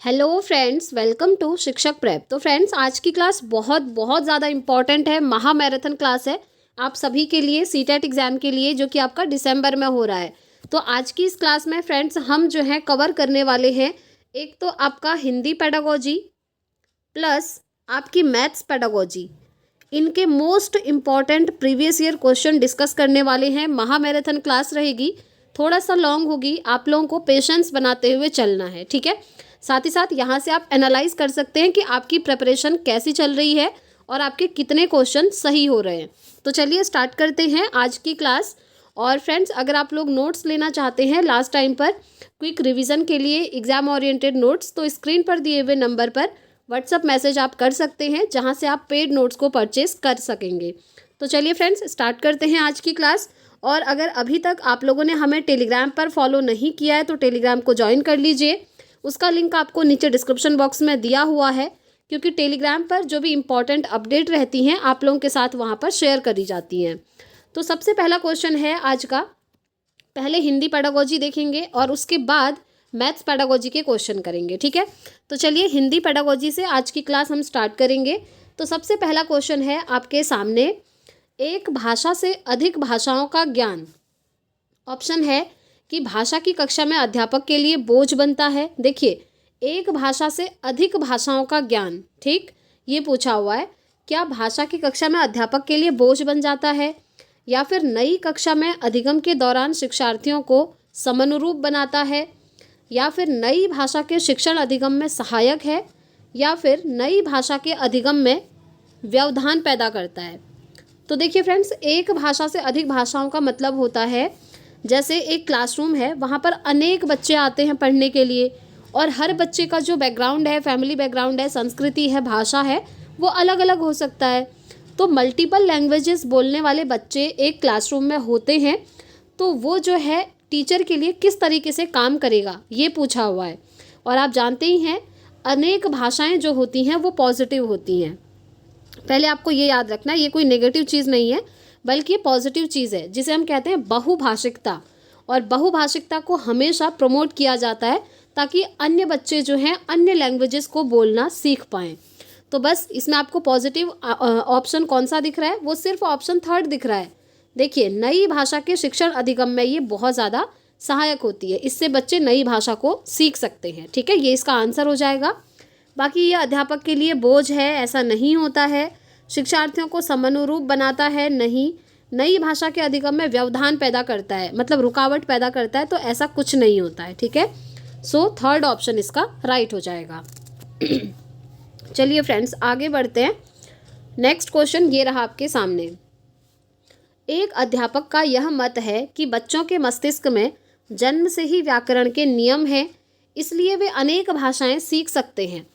Hello friends, welcome to शिक्षक prep. तो friends, आज की क्लास बहुत बहुत ज़्यादा इंपॉर्टेंट है, महा मैराथन क्लास है आप सभी के लिए, सीटेट एग्ज़ाम के लिए, जो कि आपका दिसंबर में हो रहा है। तो आज की इस क्लास में फ्रेंड्स हम जो है कवर करने वाले हैं, एक तो आपका हिंदी पेडागोजी प्लस आपकी मैथ्स पेडागोजी, इनके most important previous year question discuss करने वाले हैं। महा मैराथन क्लास रहेगी, थोड़ा सा लॉन्ग होगी, आप लोगों को पेशेंस बनाते हुए चलना है, ठीक है। साथ ही साथ यहाँ से आप एनालाइज कर सकते हैं कि आपकी प्रिपरेशन कैसी चल रही है और आपके कितने क्वेश्चन सही हो रहे हैं। तो चलिए स्टार्ट करते हैं आज की क्लास। और फ्रेंड्स, अगर आप लोग नोट्स लेना चाहते हैं लास्ट टाइम पर क्विक रिवीजन के लिए एग्जाम ओरिएंटेड नोट्स, तो स्क्रीन पर दिए हुए नंबर पर व्हाट्सअप मैसेज आप कर सकते हैं, जहाँ से आप पेड नोट्स को परचेस कर सकेंगे। तो चलिए फ्रेंड्स, स्टार्ट करते हैं आज की क्लास। और अगर अभी तक आप लोगों ने हमें टेलीग्राम पर फॉलो नहीं किया है तो टेलीग्राम को ज्वाइन कर लीजिए, उसका लिंक आपको नीचे डिस्क्रिप्शन बॉक्स में दिया हुआ है, क्योंकि टेलीग्राम पर जो भी इंपॉर्टेंट अपडेट रहती हैं आप लोगों के साथ वहाँ पर शेयर करी जाती हैं। तो सबसे पहला क्वेश्चन है आज का, पहले हिंदी पेडागोजी देखेंगे और उसके बाद मैथ्स पेडागोजी के क्वेश्चन करेंगे, ठीक है। तो चलिए हिंदी पेडागोजी से आज की क्लास हम स्टार्ट करेंगे। तो सबसे पहला क्वेश्चन है आपके सामने, एक भाषा से अधिक भाषाओं का ज्ञान। ऑप्शन है कि भाषा की कक्षा में अध्यापक के लिए बोझ बनता है। देखिए, एक भाषा से अधिक भाषाओं का ज्ञान, ठीक, ये पूछा हुआ है। क्या भाषा की कक्षा में अध्यापक के लिए बोझ बन जाता है, या फिर नई कक्षा में अधिगम के दौरान शिक्षार्थियों को समनुरूप बनाता है, या फिर नई भाषा के शिक्षण अधिगम में सहायक है, या फिर नई भाषा के अधिगम में व्यवधान पैदा करता है। तो देखिए फ्रेंड्स, एक भाषा से अधिक भाषाओं का मतलब होता है जैसे एक क्लासरूम है, वहाँ पर अनेक बच्चे आते हैं पढ़ने के लिए, और हर बच्चे का जो बैकग्राउंड है, फैमिली बैकग्राउंड है, संस्कृति है, भाषा है, वो अलग अलग हो सकता है। तो मल्टीपल लैंग्वेजेस बोलने वाले बच्चे एक क्लासरूम में होते हैं, तो वो जो है टीचर के लिए किस तरीके से काम करेगा, ये पूछा हुआ है। और आप जानते ही हैं, अनेक भाषाएं जो होती हैं वो पॉजिटिव होती हैं। पहले आपको ये याद रखना, ये कोई नेगेटिव चीज़ नहीं है, बल्कि ये पॉजिटिव चीज़ है, जिसे हम कहते हैं बहुभाषिकता। और बहुभाषिकता को हमेशा प्रमोट किया जाता है ताकि अन्य बच्चे जो हैं अन्य लैंग्वेजेस को बोलना सीख पाएँ। तो बस इसमें आपको पॉजिटिव ऑप्शन कौन सा दिख रहा है, वो सिर्फ ऑप्शन थर्ड दिख रहा है। देखिए, नई भाषा के शिक्षण अधिगम में ये बहुत ज़्यादा सहायक होती है, इससे बच्चे नई भाषा को सीख सकते हैं, ठीक है। ये इसका आंसर हो जाएगा। बाकी ये अध्यापक के लिए बोझ है, ऐसा नहीं होता है। शिक्षार्थियों को समनुरूप बनाता है, नहीं। नई भाषा के अधिगम में व्यवधान पैदा करता है, मतलब रुकावट पैदा करता है, तो ऐसा कुछ नहीं होता है, ठीक है। सो थर्ड ऑप्शन इसका राइट हो जाएगा। चलिए फ्रेंड्स, आगे बढ़ते हैं। नेक्स्ट क्वेश्चन ये रहा आपके सामने। एक अध्यापक का यह मत है कि बच्चों के मस्तिष्क में जन्म से ही व्याकरण के नियम हैं, इसलिए वे अनेक भाषाएं सीख सकते हैं।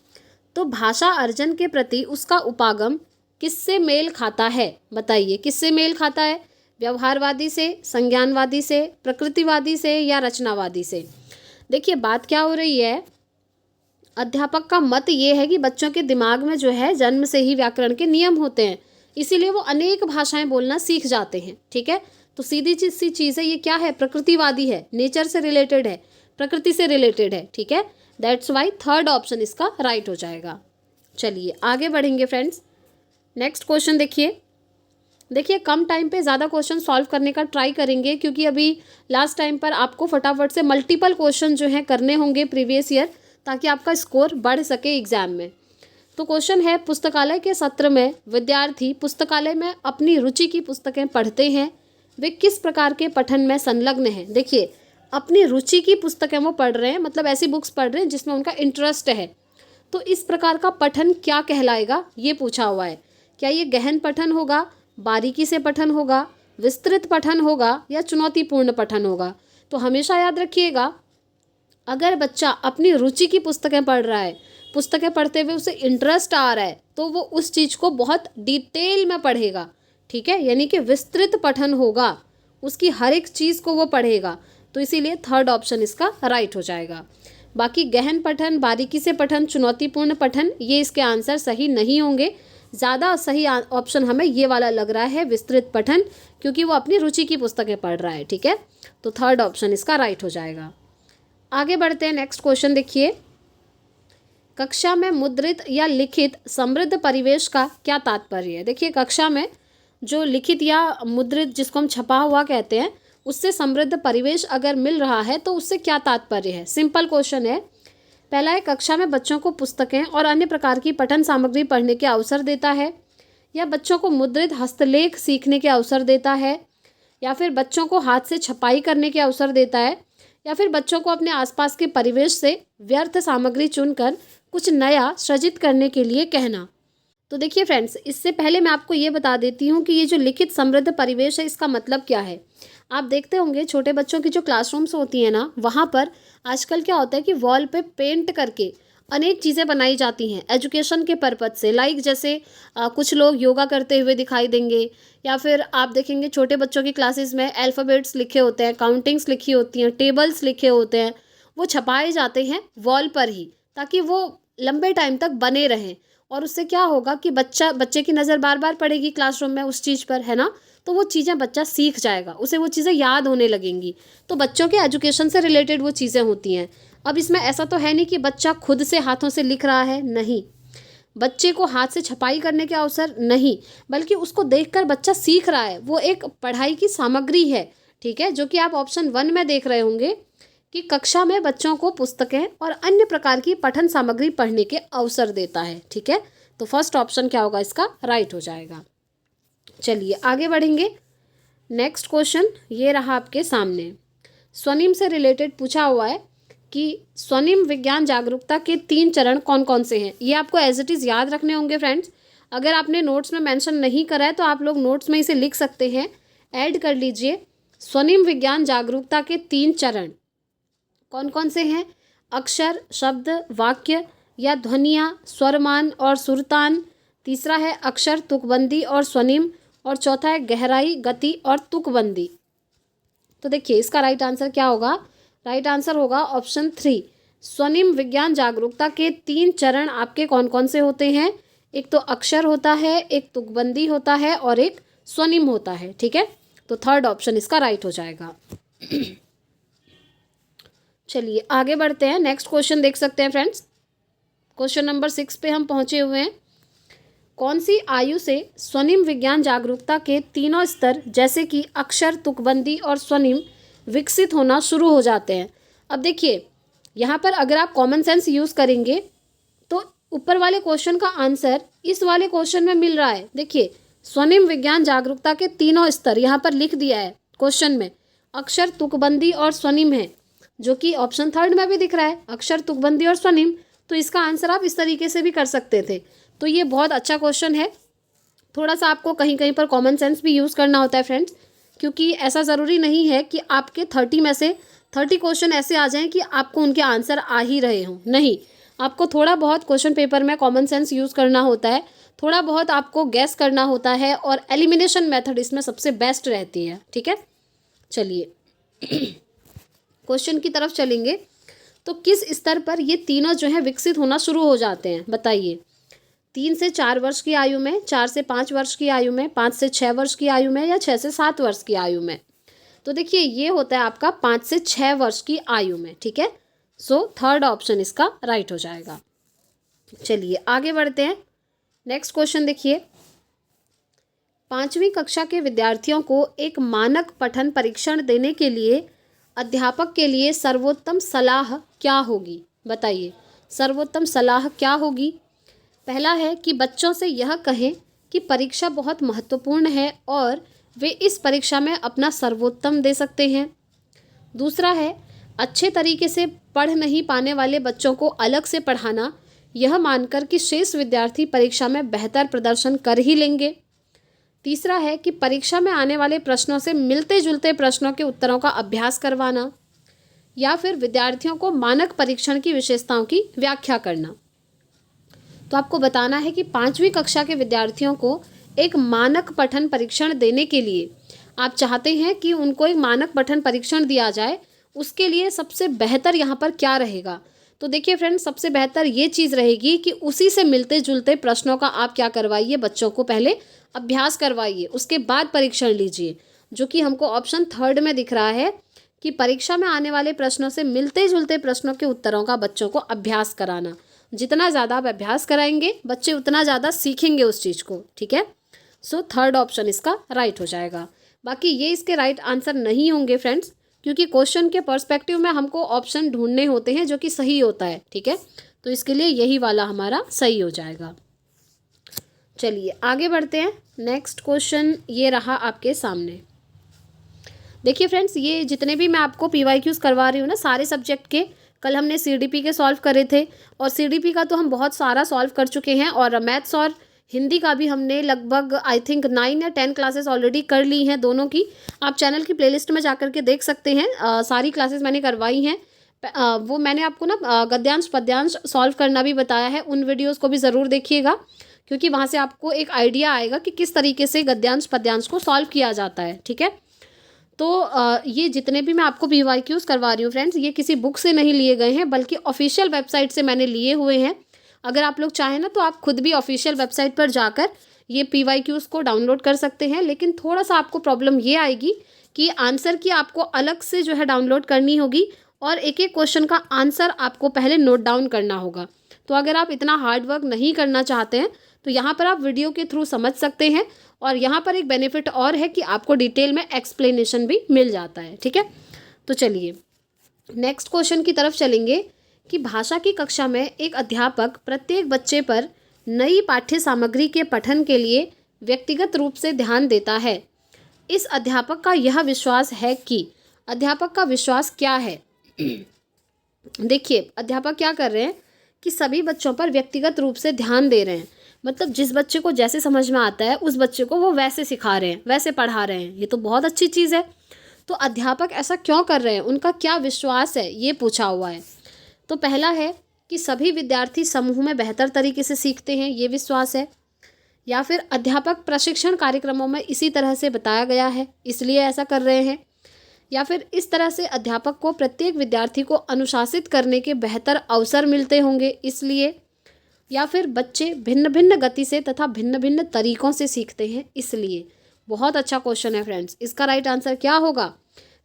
तो भाषा अर्जन के प्रति उसका उपागम किससे मेल खाता है, बताइए किससे मेल खाता है? व्यवहारवादी से, संज्ञानवादी से, प्रकृतिवादी से, या रचनावादी से? देखिए, बात क्या हो रही है, अध्यापक का मत ये है कि बच्चों के दिमाग में जो है जन्म से ही व्याकरण के नियम होते हैं, इसीलिए वो अनेक भाषाएं बोलना सीख जाते हैं, ठीक है। तो सीधी सी चीज़ है, ये क्या है, प्रकृतिवादी है, नेचर से रिलेटेड है, प्रकृति से रिलेटेड है, ठीक है। दैट्स वाई थर्ड ऑप्शन इसका राइट हो जाएगा। चलिए आगे बढ़ेंगे फ्रेंड्स। नेक्स्ट क्वेश्चन देखिए, कम टाइम पे ज़्यादा क्वेश्चन सॉल्व करने का ट्राई करेंगे, क्योंकि अभी लास्ट टाइम पर आपको फटाफट से मल्टीपल क्वेश्चन जो हैं करने होंगे प्रीवियस ईयर, ताकि आपका स्कोर बढ़ सके एग्जाम में। तो क्वेश्चन है, पुस्तकालय के सत्र में विद्यार्थी पुस्तकालय में अपनी रुचि की पुस्तकें पढ़ते हैं, वे किस प्रकार के पठन में संलग्न हैं? देखिए, अपनी रुचि की पुस्तकें वो पढ़ रहे हैं, मतलब ऐसी बुक्स पढ़ रहे हैं जिसमें उनका इंटरेस्ट है। तो इस प्रकार का पठन क्या कहलाएगा, ये पूछा हुआ है। क्या ये गहन पठन होगा, बारीकी से पठन होगा, विस्तृत पठन होगा, या चुनौतीपूर्ण पठन होगा? तो हमेशा याद रखिएगा, अगर बच्चा अपनी रुचि की पुस्तकें पढ़ रहा है, पुस्तकें पढ़ते हुए उसे इंटरेस्ट आ रहा है, तो वो उस चीज़ को बहुत डिटेल में पढ़ेगा, ठीक है, यानी कि विस्तृत पठन होगा, उसकी हर एक चीज़ को वो पढ़ेगा। तो इसीलिए थर्ड ऑप्शन इसका राइट हो जाएगा। बाकी गहन पठन, बारीकी से पठन, चुनौतीपूर्ण पठन, ये इसके आंसर सही नहीं होंगे। ज़्यादा सही ऑप्शन हमें ये वाला लग रहा है, विस्तृत पठन, क्योंकि वो अपनी रुचि की पुस्तकें पढ़ रहा है, ठीक है। तो थर्ड ऑप्शन इसका राइट हो जाएगा। आगे बढ़ते हैं। नेक्स्ट क्वेश्चन देखिए, कक्षा में मुद्रित या लिखित समृद्ध परिवेश का क्या तात्पर्य है? देखिए, कक्षा में जो लिखित या मुद्रित, जिसको हम छपा हुआ कहते हैं, उससे समृद्ध परिवेश अगर मिल रहा है तो उससे क्या तात्पर्य है? सिंपल क्वेश्चन है। पहला है, कक्षा में बच्चों को पुस्तकें और अन्य प्रकार की पठन सामग्री पढ़ने के अवसर देता है, या बच्चों को मुद्रित हस्तलेख सीखने के अवसर देता है, या फिर बच्चों को हाथ से छपाई करने के अवसर देता है, या फिर बच्चों को अपने आसपास के परिवेश से व्यर्थ सामग्री चुनकर कुछ नया सृजित करने के लिए कहना। तो देखिए फ्रेंड्स, इससे पहले मैं आपको ये बता देती हूँ कि ये जो लिखित समृद्ध परिवेश है, इसका मतलब क्या है। आप देखते होंगे छोटे बच्चों की जो क्लासरूम्स होती हैं ना, वहाँ पर आजकल क्या होता है कि वॉल पे पेंट करके अनेक चीज़ें बनाई जाती हैं एजुकेशन के पर्पज़ से। लाइक जैसे कुछ लोग योगा करते हुए दिखाई देंगे, या फिर आप देखेंगे छोटे बच्चों की क्लासेस में अल्फ़ाबेट्स लिखे होते हैं, काउंटिंग्स लिखी होती हैं, टेबल्स लिखे होते हैं, वो छपाए जाते हैं वॉल पर ही, ताकि वो लंबे टाइम तक बने रहें। और उससे क्या होगा कि बच्चे की नज़र बार बार पड़ेगी क्लासरूम में उस चीज़ पर, है ना, तो वो चीज़ें बच्चा सीख जाएगा, उसे वो चीज़ें याद होने लगेंगी। तो बच्चों के एजुकेशन से रिलेटेड वो चीज़ें होती हैं। अब इसमें ऐसा तो है नहीं कि बच्चा खुद से हाथों से लिख रहा है, नहीं, बच्चे को हाथ से छपाई करने के अवसर नहीं, बल्कि उसको देखकर बच्चा सीख रहा है, वो एक पढ़ाई की सामग्री है। ठीक है, जो कि आप ऑप्शन 1 में देख रहे होंगे कि कक्षा में बच्चों को पुस्तकें और अन्य प्रकार की पठन सामग्री पढ़ने के अवसर देता है। ठीक है, तो फर्स्ट ऑप्शन क्या होगा इसका? राइट हो जाएगा। चलिए आगे बढ़ेंगे। नेक्स्ट क्वेश्चन ये रहा आपके सामने। स्वनिम से रिलेटेड पूछा हुआ है कि स्वनिम विज्ञान जागरूकता के 3 चरण कौन कौन से हैं। ये आपको एज इट इज़ याद रखने होंगे फ्रेंड्स। अगर आपने नोट्स में मेंशन नहीं करा है तो आप लोग नोट्स में इसे लिख सकते हैं, ऐड कर लीजिए। स्वनिम विज्ञान जागरूकता के 3 चरण कौन कौन से हैं? अक्षर, शब्द, वाक्य या ध्वनियाँ, स्वरमान और सुरतान। तीसरा है अक्षर, तुकबंदी और स्वनिम। और चौथा है गहराई, गति और तुकबंदी। तो देखिए इसका राइट आंसर क्या होगा? राइट आंसर होगा ऑप्शन 3। स्वनिम विज्ञान जागरूकता के 3 चरण आपके कौन कौन से होते हैं? एक तो अक्षर होता है, एक तुकबंदी होता है और एक स्वनिम होता है। ठीक है, तो थर्ड ऑप्शन इसका राइट हो जाएगा। चलिए आगे बढ़ते हैं। नेक्स्ट क्वेश्चन देख सकते हैं फ्रेंड्स। क्वेश्चन नंबर 6 पे हम पहुंचे हुए हैं। कौन सी आयु से स्वनिम विज्ञान जागरूकता के तीनों स्तर जैसे कि अक्षर, तुकबंदी और स्वनिम विकसित होना शुरू हो जाते हैं? अब देखिए यहाँ पर अगर आप कॉमन सेंस यूज़ करेंगे तो ऊपर वाले क्वेश्चन का आंसर इस वाले क्वेश्चन में मिल रहा है। देखिए स्वनिम विज्ञान जागरूकता के तीनों स्तर यहाँ पर लिख दिया है क्वेश्चन में, अक्षर, तुकबंदी और स्वनिम है, जो कि ऑप्शन 3 में भी दिख रहा है, अक्षर, तुकबंदी और स्वनिम। तो इसका आंसर आप इस तरीके से भी कर सकते थे। तो ये बहुत अच्छा क्वेश्चन है। थोड़ा सा आपको कहीं कहीं पर कॉमन सेंस भी यूज़ करना होता है फ्रेंड्स, क्योंकि ऐसा ज़रूरी नहीं है कि आपके 30 में से 30 क्वेश्चन ऐसे आ जाएं कि आपको उनके आंसर आ ही रहे हों। नहीं, आपको थोड़ा बहुत क्वेश्चन पेपर में कॉमन सेंस यूज़ करना होता है, थोड़ा बहुत आपको गैस करना होता है, और एलिमिनेशन मेथड इसमें सबसे बेस्ट रहती है। ठीक है, चलिए क्वेश्चन की तरफ चलेंगे। तो किस स्तर पर ये तीनों जो है विकसित होना शुरू हो जाते हैं बताइए? 3 से 4 वर्ष की आयु में, 4 से 5 वर्ष की आयु में, 5 से 6 वर्ष की आयु में, या 6 से 7 वर्ष की आयु में? तो देखिए ये होता है आपका 5 से 6 वर्ष की आयु में। ठीक है, सो थर्ड ऑप्शन इसका राइट हो जाएगा। चलिए आगे बढ़ते हैं। नेक्स्ट क्वेश्चन देखिए। 5वीं कक्षा के विद्यार्थियों को एक मानक पठन परीक्षण देने के लिए अध्यापक के लिए सर्वोत्तम सलाह क्या होगी? बताइए सर्वोत्तम सलाह क्या होगी? पहला है कि बच्चों से यह कहें कि परीक्षा बहुत महत्वपूर्ण है और वे इस परीक्षा में अपना सर्वोत्तम दे सकते हैं। दूसरा है अच्छे तरीके से पढ़ नहीं पाने वाले बच्चों को अलग से पढ़ाना, यह मानकर कि शेष विद्यार्थी परीक्षा में बेहतर प्रदर्शन कर ही लेंगे। तीसरा है कि परीक्षा में आने वाले प्रश्नों से मिलते जुलते प्रश्नों के उत्तरों का अभ्यास करवाना, या फिर विद्यार्थियों को मानक परीक्षण की विशेषताओं की व्याख्या करना। तो आपको बताना है कि 5वीं कक्षा के विद्यार्थियों को एक मानक पठन परीक्षण देने के लिए आप चाहते हैं कि उनको एक मानक पठन परीक्षण दिया जाए, उसके लिए सबसे बेहतर यहाँ पर क्या रहेगा? तो देखिए फ्रेंड्स, सबसे बेहतर ये चीज़ रहेगी कि उसी से मिलते जुलते प्रश्नों का आप क्या करवाइए, बच्चों को पहले अभ्यास करवाइए, उसके बाद परीक्षण लीजिए, जो कि हमको ऑप्शन 3 में दिख रहा है कि परीक्षा में आने वाले प्रश्नों से मिलते जुलते प्रश्नों के उत्तरों का बच्चों को अभ्यास कराना। जितना ज़्यादा आप अभ्यास कराएंगे बच्चे उतना ज़्यादा सीखेंगे उस चीज़ को, ठीक है। सो थर्ड ऑप्शन इसका राइट हो जाएगा। बाकी ये इसके राइट आंसर नहीं होंगे फ्रेंड्स, क्योंकि क्वेश्चन के पर्सपेक्टिव में हमको ऑप्शन ढूंढने होते हैं जो कि सही होता है, ठीक है। तो इसके लिए यही वाला हमारा सही हो जाएगा। चलिए आगे बढ़ते हैं। नेक्स्ट क्वेश्चन ये रहा आपके सामने। देखिए फ्रेंड्स, ये जितने भी मैं आपको PYQs करवा रही हूँ ना सारे सब्जेक्ट के, कल हमने CDP के सॉल्व करे थे और CDP का तो हम बहुत सारा सॉल्व कर चुके हैं, और मैथ्स और हिंदी का भी हमने लगभग आई थिंक 9 या 10 क्लासेस ऑलरेडी कर ली हैं दोनों की। आप चैनल की प्लेलिस्ट में जा के देख सकते हैं, सारी क्लासेस मैंने करवाई हैं। वो मैंने आपको ना गद्यांश पद्यांश सॉल्व करना भी बताया है, उन वीडियोज़ को भी ज़रूर देखिएगा, क्योंकि वहाँ से आपको एक आइडिया आएगा कि किस तरीके से गद्यांश पद्यांश को सॉल्व किया जाता है, ठीक है। तो ये जितने भी मैं आपको PYQs करवा रही हूँ फ्रेंड्स, ये किसी बुक से नहीं लिए गए हैं, बल्कि ऑफिशियल वेबसाइट से मैंने लिए हुए हैं। अगर आप लोग चाहें ना तो आप खुद भी ऑफिशियल वेबसाइट पर जाकर ये PYQs को डाउनलोड कर सकते हैं, लेकिन थोड़ा सा आपको प्रॉब्लम ये आएगी कि आंसर की आपको अलग से जो है डाउनलोड करनी होगी, और एक एक क्वेश्चन का आंसर आपको पहले नोट डाउन करना होगा। तो अगर आप इतना हार्ड वर्क नहीं करना चाहते हैं तो यहाँ पर आप वीडियो के थ्रू समझ सकते हैं, और यहाँ पर एक बेनिफिट और है कि आपको डिटेल में एक्सप्लेनेशन भी मिल जाता है, ठीक है। तो चलिए नेक्स्ट क्वेश्चन की तरफ चलेंगे कि भाषा की कक्षा में एक अध्यापक प्रत्येक बच्चे पर नई पाठ्य सामग्री के पठन के लिए व्यक्तिगत रूप से ध्यान देता है। इस अध्यापक का यह विश्वास है कि, अध्यापक का विश्वास क्या है? देखिए अध्यापक क्या कर रहे हैं कि सभी बच्चों पर व्यक्तिगत रूप से ध्यान दे रहे हैं, मतलब जिस बच्चे को जैसे समझ में आता है उस बच्चे को वो वैसे सिखा रहे हैं, वैसे पढ़ा रहे हैं। ये तो बहुत अच्छी चीज़ है। तो अध्यापक ऐसा क्यों कर रहे हैं, उनका क्या विश्वास है, ये पूछा हुआ है। तो पहला है कि सभी विद्यार्थी समूह में बेहतर तरीके से सीखते हैं, ये विश्वास है। या फिर अध्यापक प्रशिक्षण कार्यक्रमों में इसी तरह से बताया गया है इसलिए ऐसा कर रहे हैं। या फिर इस तरह से अध्यापक को प्रत्येक विद्यार्थी को अनुशासित करने के बेहतर अवसर मिलते होंगे इसलिए। या फिर बच्चे भिन्न भिन्न गति से तथा भिन्न भिन्न तरीकों से सीखते हैं इसलिए। बहुत अच्छा क्वेश्चन है फ्रेंड्स। इसका राइट आंसर क्या होगा?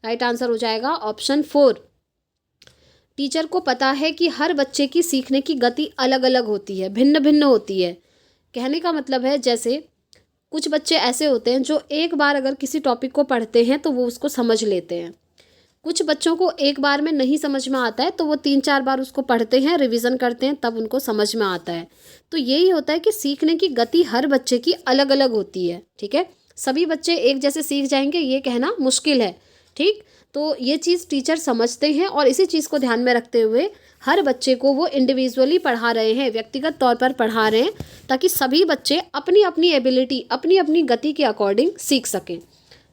राइट आंसर हो जाएगा ऑप्शन 4। टीचर को पता है कि हर बच्चे की सीखने की गति अलग अलग होती है, भिन्न भिन्न होती है। कहने का मतलब है जैसे कुछ बच्चे ऐसे होते हैं जो एक बार अगर किसी टॉपिक को पढ़ते हैं तो वो उसको समझ लेते हैं। कुछ बच्चों को एक बार में नहीं समझ में आता है तो वो 3-4 बार उसको पढ़ते हैं, रिवीजन करते हैं, तब उनको समझ में आता है। तो यही होता है कि सीखने की गति हर बच्चे की अलग अलग होती है, ठीक है। सभी बच्चे एक जैसे सीख जाएंगे ये कहना मुश्किल है, ठीक। तो ये चीज़ टीचर समझते हैं और इसी चीज़ को ध्यान में रखते हुए हर बच्चे को वो इंडिविजुअली पढ़ा रहे हैं, व्यक्तिगत तौर पर पढ़ा रहे हैं, ताकि सभी बच्चे अपनी अपनी एबिलिटी, अपनी अपनी गति के अकॉर्डिंग सीख सकें।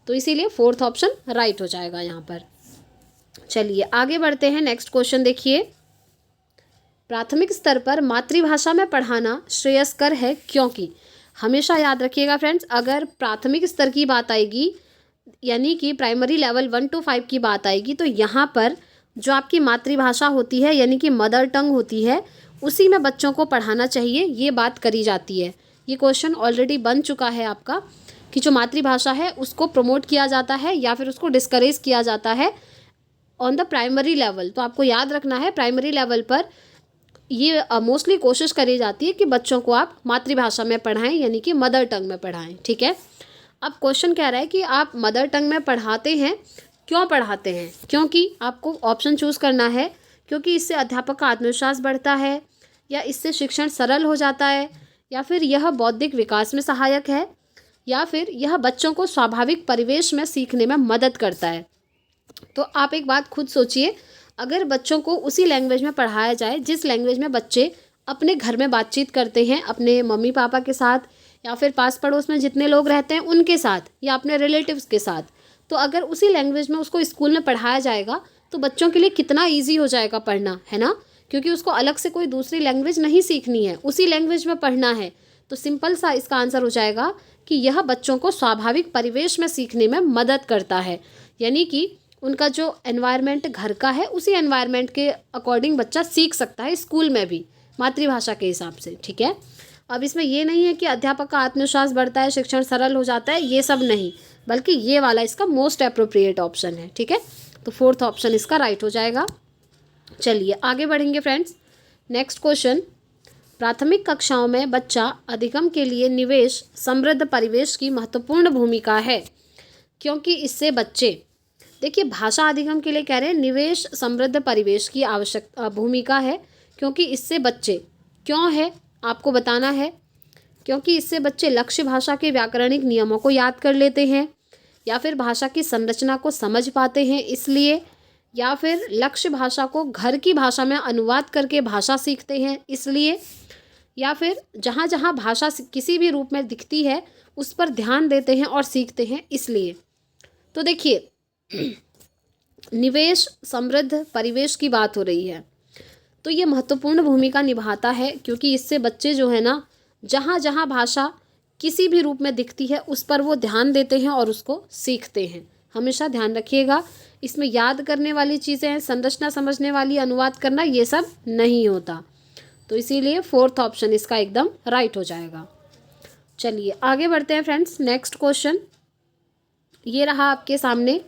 तो इसीलिए 4th ऑप्शन राइट हो जाएगा यहाँ पर। चलिए आगे बढ़ते हैं। नेक्स्ट क्वेश्चन देखिए, प्राथमिक स्तर पर मातृभाषा में पढ़ाना श्रेयस्कर है क्योंकि। हमेशा याद रखिएगा फ्रेंड्स, अगर प्राथमिक स्तर की बात आएगी यानी कि प्राइमरी लेवल 1 to 5 की बात आएगी तो यहाँ पर जो आपकी मातृभाषा होती है यानी कि मदर टंग होती है उसी में बच्चों को पढ़ाना चाहिए, ये बात करी जाती है। ये क्वेश्चन ऑलरेडी बन चुका है आपका कि जो मातृभाषा है उसको प्रमोट किया जाता है या फिर उसको डिस्करेज किया जाता है ऑन द प्राइमरी लेवल। तो आपको याद रखना है प्राइमरी लेवल पर ये मोस्टली कोशिश करी जाती है कि बच्चों को आप मातृभाषा में पढ़ाएं यानी कि मदर टंग में पढ़ाएं, ठीक है। अब क्वेश्चन कह रहा है कि आप मदर टंग में पढ़ाते हैं, क्यों पढ़ाते हैं? क्योंकि आपको ऑप्शन चूज़ करना है, क्योंकि इससे अध्यापक का आत्मविश्वास बढ़ता है, या इससे शिक्षण सरल हो जाता है, या फिर यह बौद्धिक विकास में सहायक है, या फिर यह बच्चों को स्वाभाविक परिवेश में सीखने में मदद करता है। तो आप एक बात खुद सोचिए, अगर बच्चों को उसी लैंग्वेज में पढ़ाया जाए जिस लैंग्वेज में बच्चे अपने घर में बातचीत करते हैं अपने मम्मी पापा के साथ, या फिर पास पड़ोस में जितने लोग रहते हैं उनके साथ, या अपने रिलेटिव्स के साथ, तो अगर उसी लैंग्वेज में उसको स्कूल में पढ़ाया जाएगा तो बच्चों के लिए कितना ईजी हो जाएगा पढ़ना, है ना। क्योंकि उसको अलग से कोई दूसरी लैंग्वेज नहीं सीखनी है, उसी लैंग्वेज में पढ़ना है। तो सिंपल सा इसका आंसर हो जाएगा कि यह बच्चों को स्वाभाविक परिवेश में सीखने में मदद करता है, यानी कि उनका जो एनवायरनमेंट घर का है उसी एनवायरनमेंट के अकॉर्डिंग बच्चा सीख सकता है स्कूल में भी मातृभाषा के हिसाब से, ठीक है। अब इसमें ये नहीं है कि अध्यापक का आत्मविश्वास बढ़ता है, शिक्षण सरल हो जाता है, ये सब नहीं, बल्कि ये वाला इसका मोस्ट अप्रोप्रिएट ऑप्शन है, ठीक है। तो 4th ऑप्शन इसका राइट हो जाएगा। चलिए आगे बढ़ेंगे फ्रेंड्स। नेक्स्ट क्वेश्चन, प्राथमिक कक्षाओं में बच्चा अधिगम के लिए निवेश समृद्ध परिवेश की महत्वपूर्ण भूमिका है, क्योंकि इससे बच्चे, देखिए भाषा अधिगम के लिए कह रहे हैं निवेश समृद्ध परिवेश की भूमिका है, क्योंकि इससे बच्चे, क्यों है आपको बताना है, क्योंकि इससे बच्चे लक्ष्य भाषा के व्याकरणिक नियमों को याद कर लेते हैं, या फिर भाषा की संरचना को समझ पाते हैं इसलिए, या फिर लक्ष्य भाषा को घर की भाषा में अनुवाद करके भाषा सीखते हैं इसलिए, या फिर जहाँ जहाँ भाषा किसी भी रूप में दिखती है उस पर ध्यान देते हैं और सीखते हैं इसलिए। तो देखिए निवेश समृद्ध परिवेश की बात हो रही है, तो ये महत्वपूर्ण भूमिका निभाता है, क्योंकि इससे बच्चे जो है ना, जहाँ जहाँ भाषा किसी भी रूप में दिखती है उस पर वो ध्यान देते हैं और उसको सीखते हैं। हमेशा ध्यान रखिएगा, इसमें याद करने वाली चीज़ें हैं, संरचना समझने वाली, अनुवाद करना, ये सब नहीं होता। तो इसीलिए फोर्थ ऑप्शन इसका एकदम राइट हो जाएगा। चलिए आगे बढ़ते हैं फ्रेंड्स। नेक्स्ट क्वेश्चन ये रहा आपके सामने।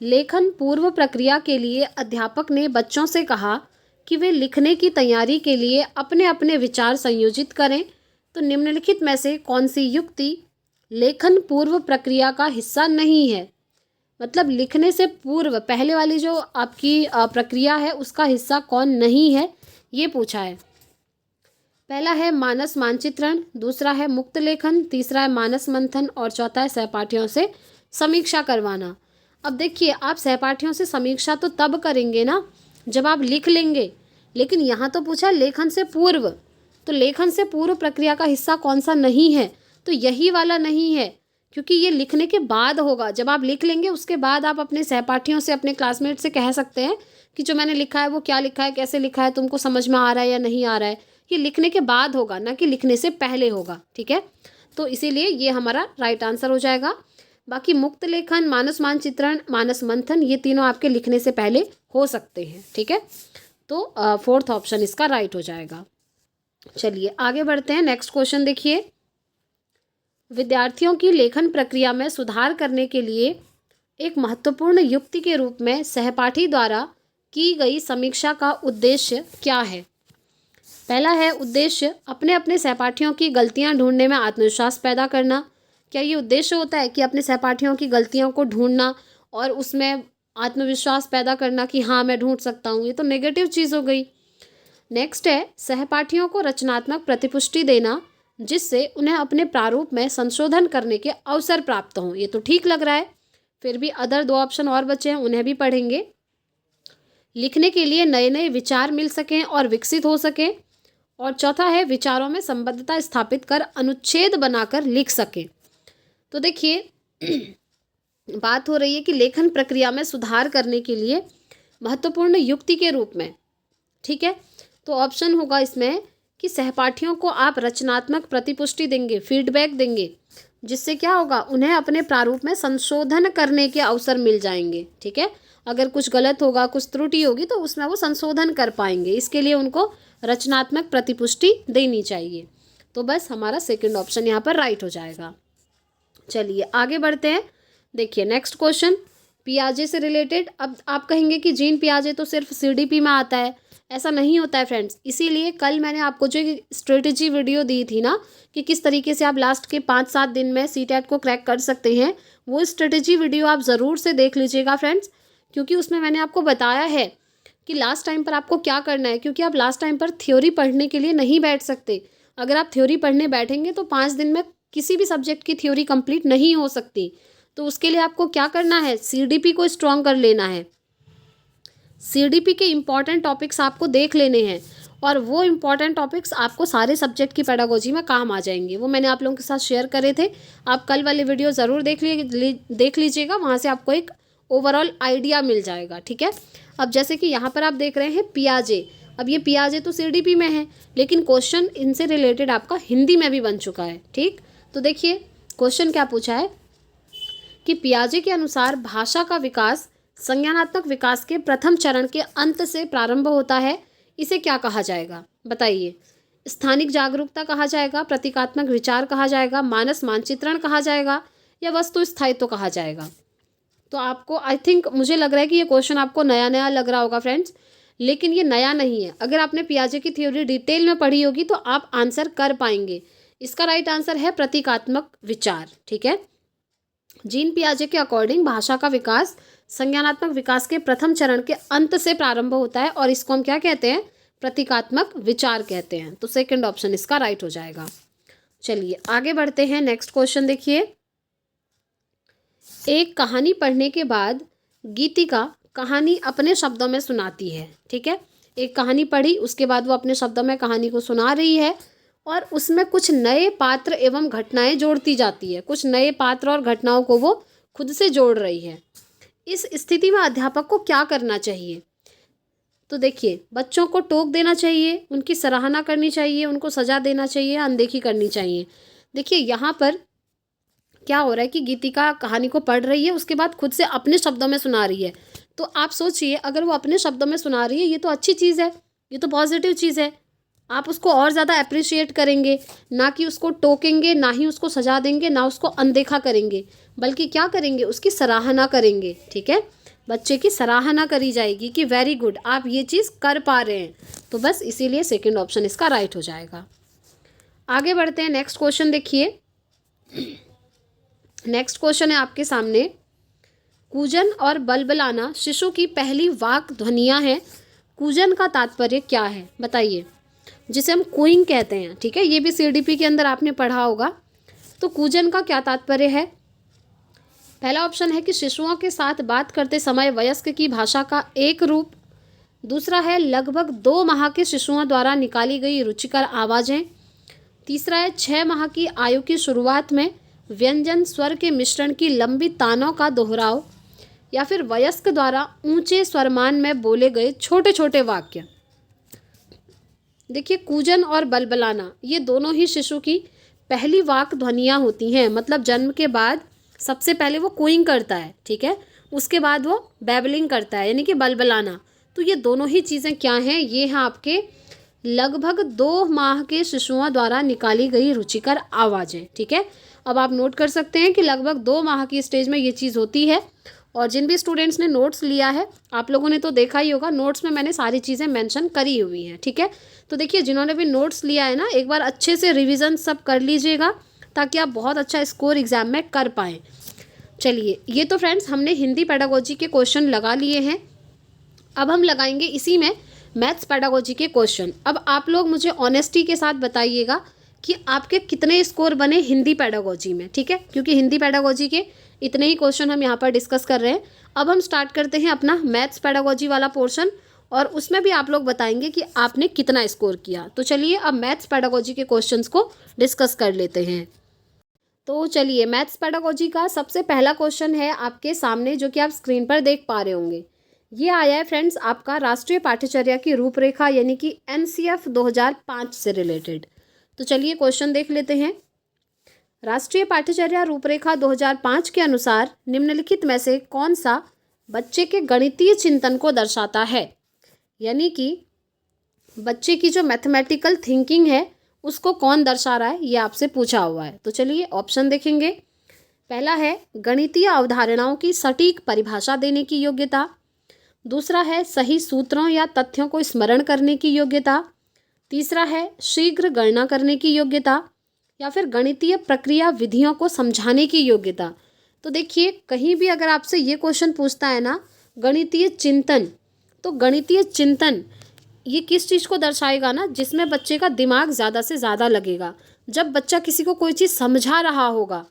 लेखन पूर्व प्रक्रिया के लिए अध्यापक ने बच्चों से कहा कि वे लिखने की तैयारी के लिए अपने अपने विचार संयोजित करें। तो निम्नलिखित में से कौन सी युक्ति लेखन पूर्व प्रक्रिया का हिस्सा नहीं है? मतलब लिखने से पूर्व पहले वाली जो आपकी प्रक्रिया है उसका हिस्सा कौन नहीं है, ये पूछा है। पहला है मानस मानचित्रण, दूसरा है मुक्त लेखन, तीसरा है मानस मंथन और चौथा है सहपाठियों से समीक्षा करवाना। अब देखिए, आप सहपाठियों से समीक्षा तो तब करेंगे ना जब आप लिख लेंगे, लेकिन यहाँ तो पूछा लेखन से पूर्व, तो लेखन से पूर्व प्रक्रिया का हिस्सा कौन सा नहीं है? तो यही वाला नहीं है, क्योंकि ये लिखने के बाद होगा। जब आप लिख लेंगे उसके बाद आप अपने सहपाठियों से, अपने क्लासमेट से कह सकते हैं कि जो मैंने लिखा है वो क्या लिखा है, कैसे लिखा है, तुमको समझ में आ रहा है या नहीं आ रहा है। ये लिखने के बाद होगा, ना कि लिखने से पहले होगा, ठीक है। तो इसीलिए ये हमारा राइट आंसर हो जाएगा। बाकी मुक्त लेखन, मानस मानचित्रण, मानस मंथन, ये तीनों आपके लिखने से पहले हो सकते हैं, ठीक है। तो फोर्थ ऑप्शन इसका राइट हो जाएगा। चलिए आगे बढ़ते हैं। नेक्स्ट क्वेश्चन देखिए। विद्यार्थियों की लेखन प्रक्रिया में सुधार करने के लिए एक महत्वपूर्ण युक्ति के रूप में सहपाठी द्वारा की गई समीक्षा का उद्देश्य क्या है? पहला है उद्देश्य अपने अपने सहपाठियों की गलतियां ढूंढने में आत्मविश्वास पैदा करना। क्या ये उद्देश्य होता है कि अपने सहपाठियों की गलतियों को ढूंढना और उसमें आत्मविश्वास पैदा करना कि हाँ मैं ढूंढ सकता हूँ? ये तो नेगेटिव चीज़ हो गई। नेक्स्ट है सहपाठियों को रचनात्मक प्रतिपुष्टि देना, जिससे उन्हें अपने प्रारूप में संशोधन करने के अवसर प्राप्त हों। ये तो ठीक लग रहा है। फिर भी अदर दो ऑप्शन और बचे हैं, उन्हें भी पढ़ेंगे। लिखने के लिए नए नए विचार मिल सकें और विकसित हो सकें। और चौथा है विचारों में संबद्धता स्थापित कर अनुच्छेद बनाकर लिख सकें। तो देखिए बात हो रही है कि लेखन प्रक्रिया में सुधार करने के लिए महत्वपूर्ण युक्ति के रूप में, ठीक है। तो ऑप्शन होगा इसमें कि सहपाठियों को आप रचनात्मक प्रतिपुष्टि देंगे, फीडबैक देंगे, जिससे क्या होगा, उन्हें अपने प्रारूप में संशोधन करने के अवसर मिल जाएंगे, ठीक है। अगर कुछ गलत होगा, कुछ त्रुटि होगी तो उसमें वो संशोधन कर पाएंगे। इसके लिए उनको रचनात्मक प्रतिपुष्टि देनी चाहिए। तो बस हमारा सेकंड ऑप्शन यहाँ पर राइट हो जाएगा। चलिए आगे बढ़ते हैं। देखिए नेक्स्ट क्वेश्चन पियाजे से रिलेटेड। अब आप कहेंगे कि जीन पियाजे तो सिर्फ सीडीपी में आता है। ऐसा नहीं होता है फ्रेंड्स। इसीलिए कल मैंने आपको जो स्ट्रेटेजी वीडियो दी थी ना कि किस तरीके से आप लास्ट के 5-7 दिन में सीटेट को क्रैक कर सकते हैं, वो स्ट्रेटेजी वीडियो आप ज़रूर से देख लीजिएगा फ्रेंड्स, क्योंकि उसमें मैंने आपको बताया है कि लास्ट टाइम पर आपको क्या करना है। क्योंकि आप लास्ट टाइम पर थ्योरी पढ़ने के लिए नहीं बैठ सकते। अगर आप थ्योरी पढ़ने बैठेंगे तो 5 दिन में किसी भी सब्जेक्ट की थ्योरी कंप्लीट नहीं हो सकती। तो उसके लिए आपको क्या करना है, सीडीपी को स्ट्रॉन्ग कर लेना है। सीडीपी के इम्पॉर्टेंट टॉपिक्स आपको देख लेने हैं और वो इम्पॉर्टेंट टॉपिक्स आपको सारे सब्जेक्ट की पेडागोजी में काम आ जाएंगे। वो मैंने आप लोगों के साथ शेयर करे थे। आप कल वाले वीडियो ज़रूर देख लीजिएगा, वहाँ से आपको एक ओवरऑल आइडिया मिल जाएगा, ठीक है। अब जैसे कि यहाँ पर आप देख रहे हैं पियाजे। अब ये पियाजे तो सीडीपी में है, लेकिन क्वेश्चन इनसे रिलेटेड आपका हिंदी में भी बन चुका है, ठीक। तो देखिए क्वेश्चन क्या पूछा है कि पियाजे के अनुसार भाषा का विकास संज्ञानात्मक विकास के प्रथम चरण के अंत से प्रारंभ होता है। इसे क्या कहा जाएगा बताइए? स्थानिक जागरूकता कहा जाएगा, प्रतीकात्मक विचार कहा जाएगा, मानस मानचित्रण कहा जाएगा या वस्तु स्थायित्व कहा जाएगा? तो आपको आई थिंक मुझे लग रहा है कि ये क्वेश्चन आपको नया नया लग रहा होगा फ्रेंड्स, लेकिन ये नया नहीं है। अगर आपने पियाजे की थ्योरी डिटेल में पढ़ी होगी तो आप आंसर कर पाएंगे। इसका राइट आंसर है प्रतीकात्मक विचार। ठीक है, जीन पियाजे के अकॉर्डिंग भाषा का विकास संज्ञानात्मक विकास के प्रथम चरण के अंत से प्रारंभ होता है और इसको हम क्या कहते हैं, प्रतीकात्मक विचार कहते हैं। तो सेकंड ऑप्शन इसका राइट हो जाएगा। चलिए आगे बढ़ते हैं, नेक्स्ट क्वेश्चन देखिए। एक कहानी पढ़ने के बाद गीतिका कहानी अपने शब्दों में सुनाती है। ठीक है, एक कहानी पढ़ी, उसके बाद वो अपने शब्दों में कहानी को सुना रही है और उसमें कुछ नए पात्र एवं घटनाएं जोड़ती जाती है। कुछ नए पात्र और घटनाओं को वो खुद से जोड़ रही है। इस स्थिति में अध्यापक को क्या करना चाहिए? तो देखिए, बच्चों को टोक देना चाहिए, उनकी सराहना करनी चाहिए, उनको सजा देना चाहिए, अनदेखी करनी चाहिए। देखिए यहाँ पर क्या हो रहा है कि गीतिका कहानी को पढ़ रही है, उसके बाद खुद से अपने शब्दों में सुना रही है। तो आप सोचिए, अगर वो अपने शब्दों में सुना रही है, ये तो अच्छी चीज़ है, ये तो पॉजिटिव चीज़ है। आप उसको और ज़्यादा अप्रिशिएट करेंगे, ना कि उसको टोकेंगे, ना ही उसको सजा देंगे, ना उसको अनदेखा करेंगे, बल्कि क्या करेंगे, उसकी सराहना करेंगे। ठीक है, बच्चे की सराहना करी जाएगी कि वेरी गुड, आप ये चीज़ कर पा रहे हैं। तो बस इसीलिए सेकंड ऑप्शन इसका राइट हो जाएगा। आगे बढ़ते हैं, नेक्स्ट क्वेश्चन देखिए। नेक्स्ट क्वेश्चन है आपके सामने, कूजन और बलबलाना शिशु की पहली वाक ध्वनियाँ हैं। कूजन का तात्पर्य क्या है बताइए, जिसे हम कूइंग कहते हैं। ठीक है, ये भी सीडीपी के अंदर आपने पढ़ा होगा। तो कूजन का क्या तात्पर्य है? पहला ऑप्शन है कि शिशुओं के साथ बात करते समय वयस्क की भाषा का एक रूप। दूसरा है लगभग 2 माह के शिशुओं द्वारा निकाली गई रुचिकर आवाज़ें। तीसरा है 6 माह की आयु की शुरुआत में व्यंजन स्वर के मिश्रण की लंबी तानों का दोहराव। या फिर वयस्क द्वारा ऊंचे स्वरमान में बोले गए छोटे छोटे वाक्य। देखिए, कूजन और बलबलाना ये दोनों ही शिशु की पहली वाक ध्वनियाँ होती हैं। मतलब जन्म के बाद सबसे पहले वो कूइंग करता है, ठीक है, उसके बाद वो बैबलिंग करता है, यानी कि बलबलाना। तो ये दोनों ही चीज़ें क्या हैं, ये हैं आपके लगभग 2 माह के शिशुओं द्वारा निकाली गई रुचिकर आवाज़ें। ठीक है, अब आप नोट कर सकते हैं कि लगभग 2 माह की स्टेज में ये चीज़ होती है। और जिन भी स्टूडेंट्स ने नोट्स लिया है, आप लोगों ने तो देखा ही होगा, नोट्स में मैंने सारी चीज़ें मेंशन करी हुई हैं। ठीक है, तो देखिए, जिन्होंने भी नोट्स लिया है ना, एक बार अच्छे से रिवीजन सब कर लीजिएगा ताकि आप बहुत अच्छा स्कोर एग्जाम में कर पाएँ। चलिए, ये तो फ्रेंड्स हमने हिंदी पेडागोजी के क्वेश्चन लगा लिए हैं। अब हम लगाएंगे इसी में मैथ्स पेडागोजी के क्वेश्चन। अब आप लोग मुझे ऑनेस्टी के साथ बताइएगा कि आपके कितने स्कोर बने हिंदी पेडागोजी में। ठीक है, क्योंकि हिंदी पेडागोजी के इतने ही क्वेश्चन हम यहाँ पर डिस्कस कर रहे हैं। अब हम स्टार्ट करते हैं अपना मैथ्स पेडागोजी वाला पोर्शन, और उसमें भी आप लोग बताएंगे कि आपने कितना स्कोर किया। तो चलिए अब मैथ्स पेडागोजी के क्वेश्चंस को डिस्कस कर लेते हैं। तो चलिए, मैथ्स पेडागोजी का सबसे पहला क्वेश्चन है आपके सामने, जो कि आप स्क्रीन पर देख पा रहे होंगे। ये आया है फ्रेंड्स आपका राष्ट्रीय पाठ्यचर्या की रूपरेखा, यानी कि एनसीएफ 2005 से रिलेटेड। तो चलिए क्वेश्चन देख लेते हैं। राष्ट्रीय पाठ्यचर्या रूपरेखा 2005 के अनुसार निम्नलिखित में से कौन सा बच्चे के गणितीय चिंतन को दर्शाता है? यानी कि बच्चे की जो मैथमेटिकल थिंकिंग है उसको कौन दर्शा रहा है, ये आपसे पूछा हुआ है। तो चलिए ऑप्शन देखेंगे। पहला है गणितीय अवधारणाओं की सटीक परिभाषा देने की योग्यता। दूसरा है सही सूत्रों या तथ्यों को स्मरण करने की योग्यता। तीसरा है शीघ्र गणना करने की योग्यता। या फिर गणितीय प्रक्रिया विधियों को समझाने की योग्यता। तो देखिए, कहीं भी अगर आपसे ये क्वेश्चन पूछता है ना, गणितीय चिंतन, तो गणितीय चिंतन ये किस चीज़ को दर्शाएगा ना, जिसमें बच्चे का दिमाग ज़्यादा से ज़्यादा लगेगा। जब बच्चा किसी को कोई चीज़ समझा रहा होगा,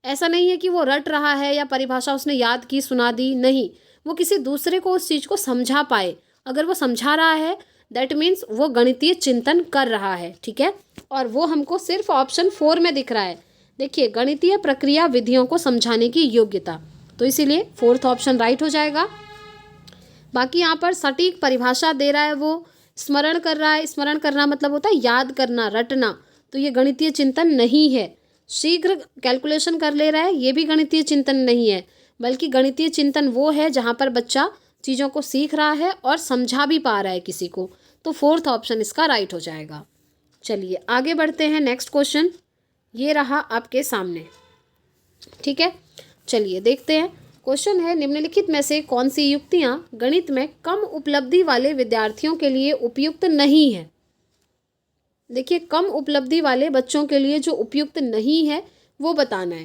ऐसा नहीं है कि वो रट रहा है या परिभाषा उसने याद की सुना दी, नहीं, वो किसी दूसरे को उस चीज़ को समझा पाए। अगर वो समझा रहा है दैट मीन्स वो गणितीय चिंतन कर रहा है। ठीक है, और वो हमको सिर्फ ऑप्शन 4 में दिख रहा है। देखिए, गणितीय प्रक्रिया विधियों को समझाने की योग्यता, तो इसीलिए 4th ऑप्शन राइट हो जाएगा। बाकी यहाँ पर सटीक परिभाषा दे रहा है, वो स्मरण कर रहा है, स्मरण करना मतलब होता है याद करना, रटना, तो ये गणितीय चिंतन नहीं है। शीघ्र कैलकुलेशन कर ले रहा है, ये भी गणितीय चिंतन नहीं है, बल्कि गणितीय चिंतन वो है जहाँ पर बच्चा चीज़ों को सीख रहा है और समझा भी पा रहा है किसी को। तो 4th ऑप्शन इसका राइट हो जाएगा। चलिए आगे बढ़ते हैं, नेक्स्ट क्वेश्चन ये रहा आपके सामने। ठीक है, चलिए देखते हैं। क्वेश्चन है, निम्नलिखित में से कौन सी युक्तियां गणित में कम उपलब्धि वाले विद्यार्थियों के लिए उपयुक्त नहीं है। देखिए, कम उपलब्धि वाले बच्चों के लिए जो उपयुक्त नहीं है वो बताना है।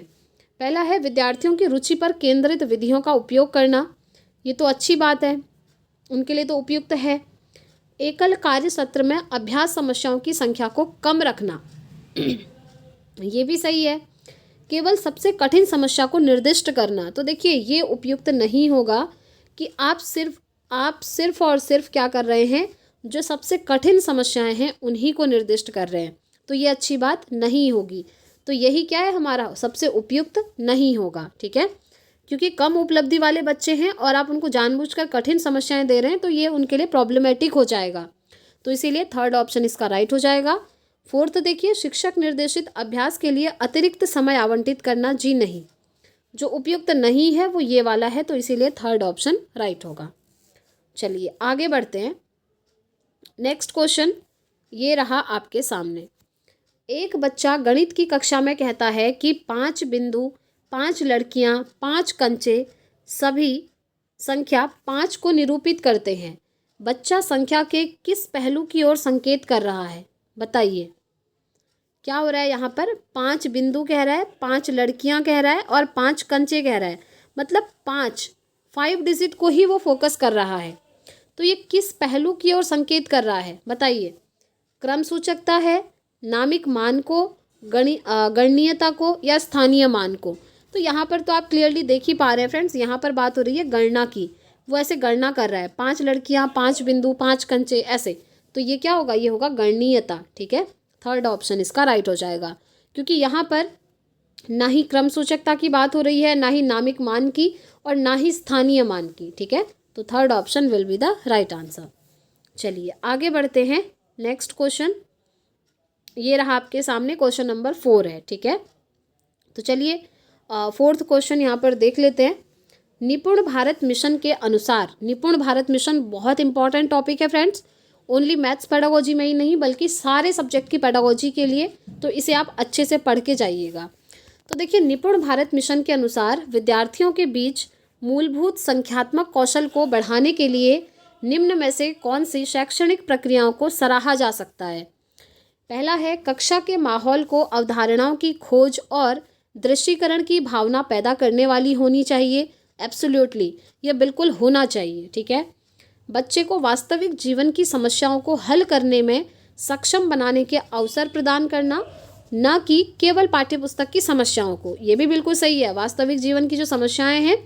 पहला है विद्यार्थियों की रुचि पर केंद्रित विधियों का उपयोग करना, ये तो अच्छी बात है, उनके लिए तो उपयुक्त है। एकल कार्य सत्र में अभ्यास समस्याओं की संख्या को कम रखना, ये भी सही है। केवल सबसे कठिन समस्या को निर्दिष्ट करना, तो देखिए ये उपयुक्त नहीं होगा कि आप सिर्फ और सिर्फ क्या कर रहे हैं, जो सबसे कठिन समस्याएं हैं उन्हीं को निर्दिष्ट कर रहे हैं, तो ये अच्छी बात नहीं होगी। तो यही क्या है, हमारा सबसे उपयुक्त नहीं होगा, ठीक है, क्योंकि कम उपलब्धि वाले बच्चे हैं और आप उनको जानबूझकर कठिन समस्याएं दे रहे हैं, तो ये उनके लिए प्रॉब्लमेटिक हो जाएगा। तो इसीलिए थर्ड ऑप्शन इसका राइट हो जाएगा। फोर्थ देखिए, शिक्षक निर्देशित अभ्यास के लिए अतिरिक्त समय आवंटित करना, जी नहीं, जो उपयुक्त नहीं है वो ये वाला है, तो इसीलिए थर्ड ऑप्शन राइट होगा। चलिए आगे बढ़ते हैं। नेक्स्ट क्वेश्चन ये रहा आपके सामने। एक बच्चा गणित की कक्षा में कहता है कि 5 बिंदु, 5 लड़कियां, 5 कंचे सभी संख्या 5 को निरूपित करते हैं। बच्चा संख्या के किस पहलू की ओर संकेत कर रहा है, बताइए। क्या हो रहा है यहाँ पर, 5 बिंदु कह रहा है, 5 लड़कियां कह रहा है और 5 कंचे कह रहा है, मतलब 5 डिजिट को ही वो फोकस कर रहा है। तो ये किस पहलू की ओर संकेत कर रहा है, बताइए। क्रम सूचकता है, नामिक मान को, गणनीयता को, या स्थानीय मान को। तो यहाँ पर तो आप क्लियरली देख ही पा रहे हैं फ्रेंड्स, यहाँ पर बात हो रही है गणना की। वो ऐसे गणना कर रहा है, 5 लड़कियाँ, 5 बिंदु, 5 कंचे, ऐसे। तो ये क्या होगा, ये होगा गणनीयता, ठीक है। थर्ड ऑप्शन इसका राइट हो जाएगा, क्योंकि यहाँ पर ना ही क्रम सूचकता की बात हो रही है, ना ही नामिक मान की, और ना ही स्थानीय मान की, ठीक है। तो third option will be the right answer. चलिए आगे बढ़ते हैं। नेक्स्ट क्वेश्चन ये रहा आपके सामने, क्वेश्चन नंबर 4 है, ठीक है। तो चलिए फोर्थ क्वेश्चन यहाँ पर देख लेते हैं। निपुण भारत मिशन के अनुसार, निपुण भारत मिशन बहुत इंपॉर्टेंट टॉपिक है फ्रेंड्स, ओनली मैथ्स पेडागोजी में ही नहीं बल्कि सारे सब्जेक्ट की पेडागोजी के लिए, तो इसे आप अच्छे से पढ़ के जाइएगा। तो देखिए, निपुण भारत मिशन के अनुसार विद्यार्थियों के बीच मूलभूत संख्यात्मक कौशल को बढ़ाने के लिए निम्न में से कौन सी शैक्षणिक प्रक्रियाओं को सराहा जा सकता है। पहला है, कक्षा के माहौल को अवधारणाओं की खोज और दृश्यीकरण की भावना पैदा करने वाली होनी चाहिए। एब्सोल्युटली, यह बिल्कुल होना चाहिए, ठीक है। बच्चे को वास्तविक जीवन की समस्याओं को हल करने में सक्षम बनाने के अवसर प्रदान करना, न कि केवल पाठ्यपुस्तक की समस्याओं को। ये भी बिल्कुल सही है, वास्तविक जीवन की जो समस्याएं हैं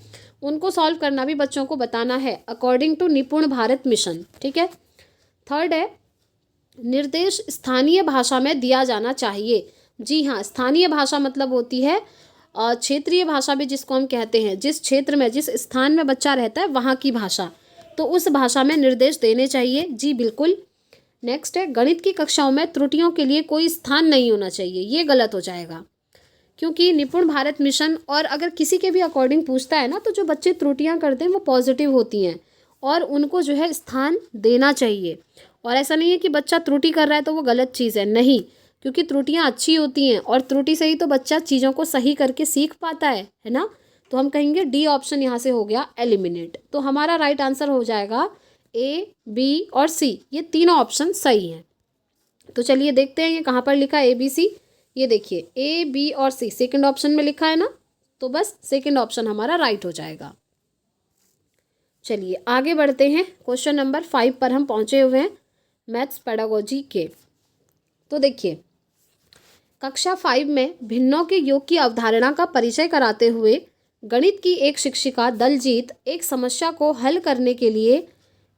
उनको सॉल्व करना भी बच्चों को बताना है, अकॉर्डिंग टू निपुण भारत मिशन, ठीक है। थर्ड है, निर्देश स्थानीय भाषा में दिया जाना चाहिए। जी हाँ, स्थानीय भाषा मतलब होती है क्षेत्रीय भाषा भी जिसको हम कहते हैं, जिस क्षेत्र में, जिस स्थान में बच्चा रहता है वहाँ की भाषा, तो उस भाषा में निर्देश देने चाहिए, जी बिल्कुल। नेक्स्ट है, गणित की कक्षाओं में त्रुटियों के लिए कोई स्थान नहीं होना चाहिए, ये गलत हो जाएगा, क्योंकि निपुण भारत मिशन और अगर किसी के भी अकॉर्डिंग पूछता है ना, तो जो बच्चे त्रुटियां करते हैं वो पॉजिटिव होती हैं और उनको जो है स्थान देना चाहिए। और ऐसा नहीं है कि बच्चा त्रुटि कर रहा है तो वो गलत चीज़ है, नहीं, क्योंकि त्रुटियां अच्छी होती हैं और त्रुटि से ही तो बच्चा चीज़ों को सही करके सीख पाता है ना। तो हम कहेंगे डी ऑप्शन यहाँ से हो गया एलिमिनेट। तो हमारा राइट आंसर हो जाएगा ए, बी और सी, ये तीनों ऑप्शन सही हैं। तो चलिए देखते हैं ये कहाँ पर लिखा है, ए, बी, सी। ये देखिए ए, बी और सी सेकंड ऑप्शन में लिखा है ना, तो बस सेकंड ऑप्शन हमारा राइट हो जाएगा। चलिए आगे बढ़ते हैं। क्वेश्चन नंबर 5 पर हम पहुँचे हुए हैं मैथ्स पेडागोजी के। तो देखिए, कक्षा 5 में भिन्नों के योग की अवधारणा का परिचय कराते हुए गणित की एक शिक्षिका दलजीत एक समस्या को हल करने के लिए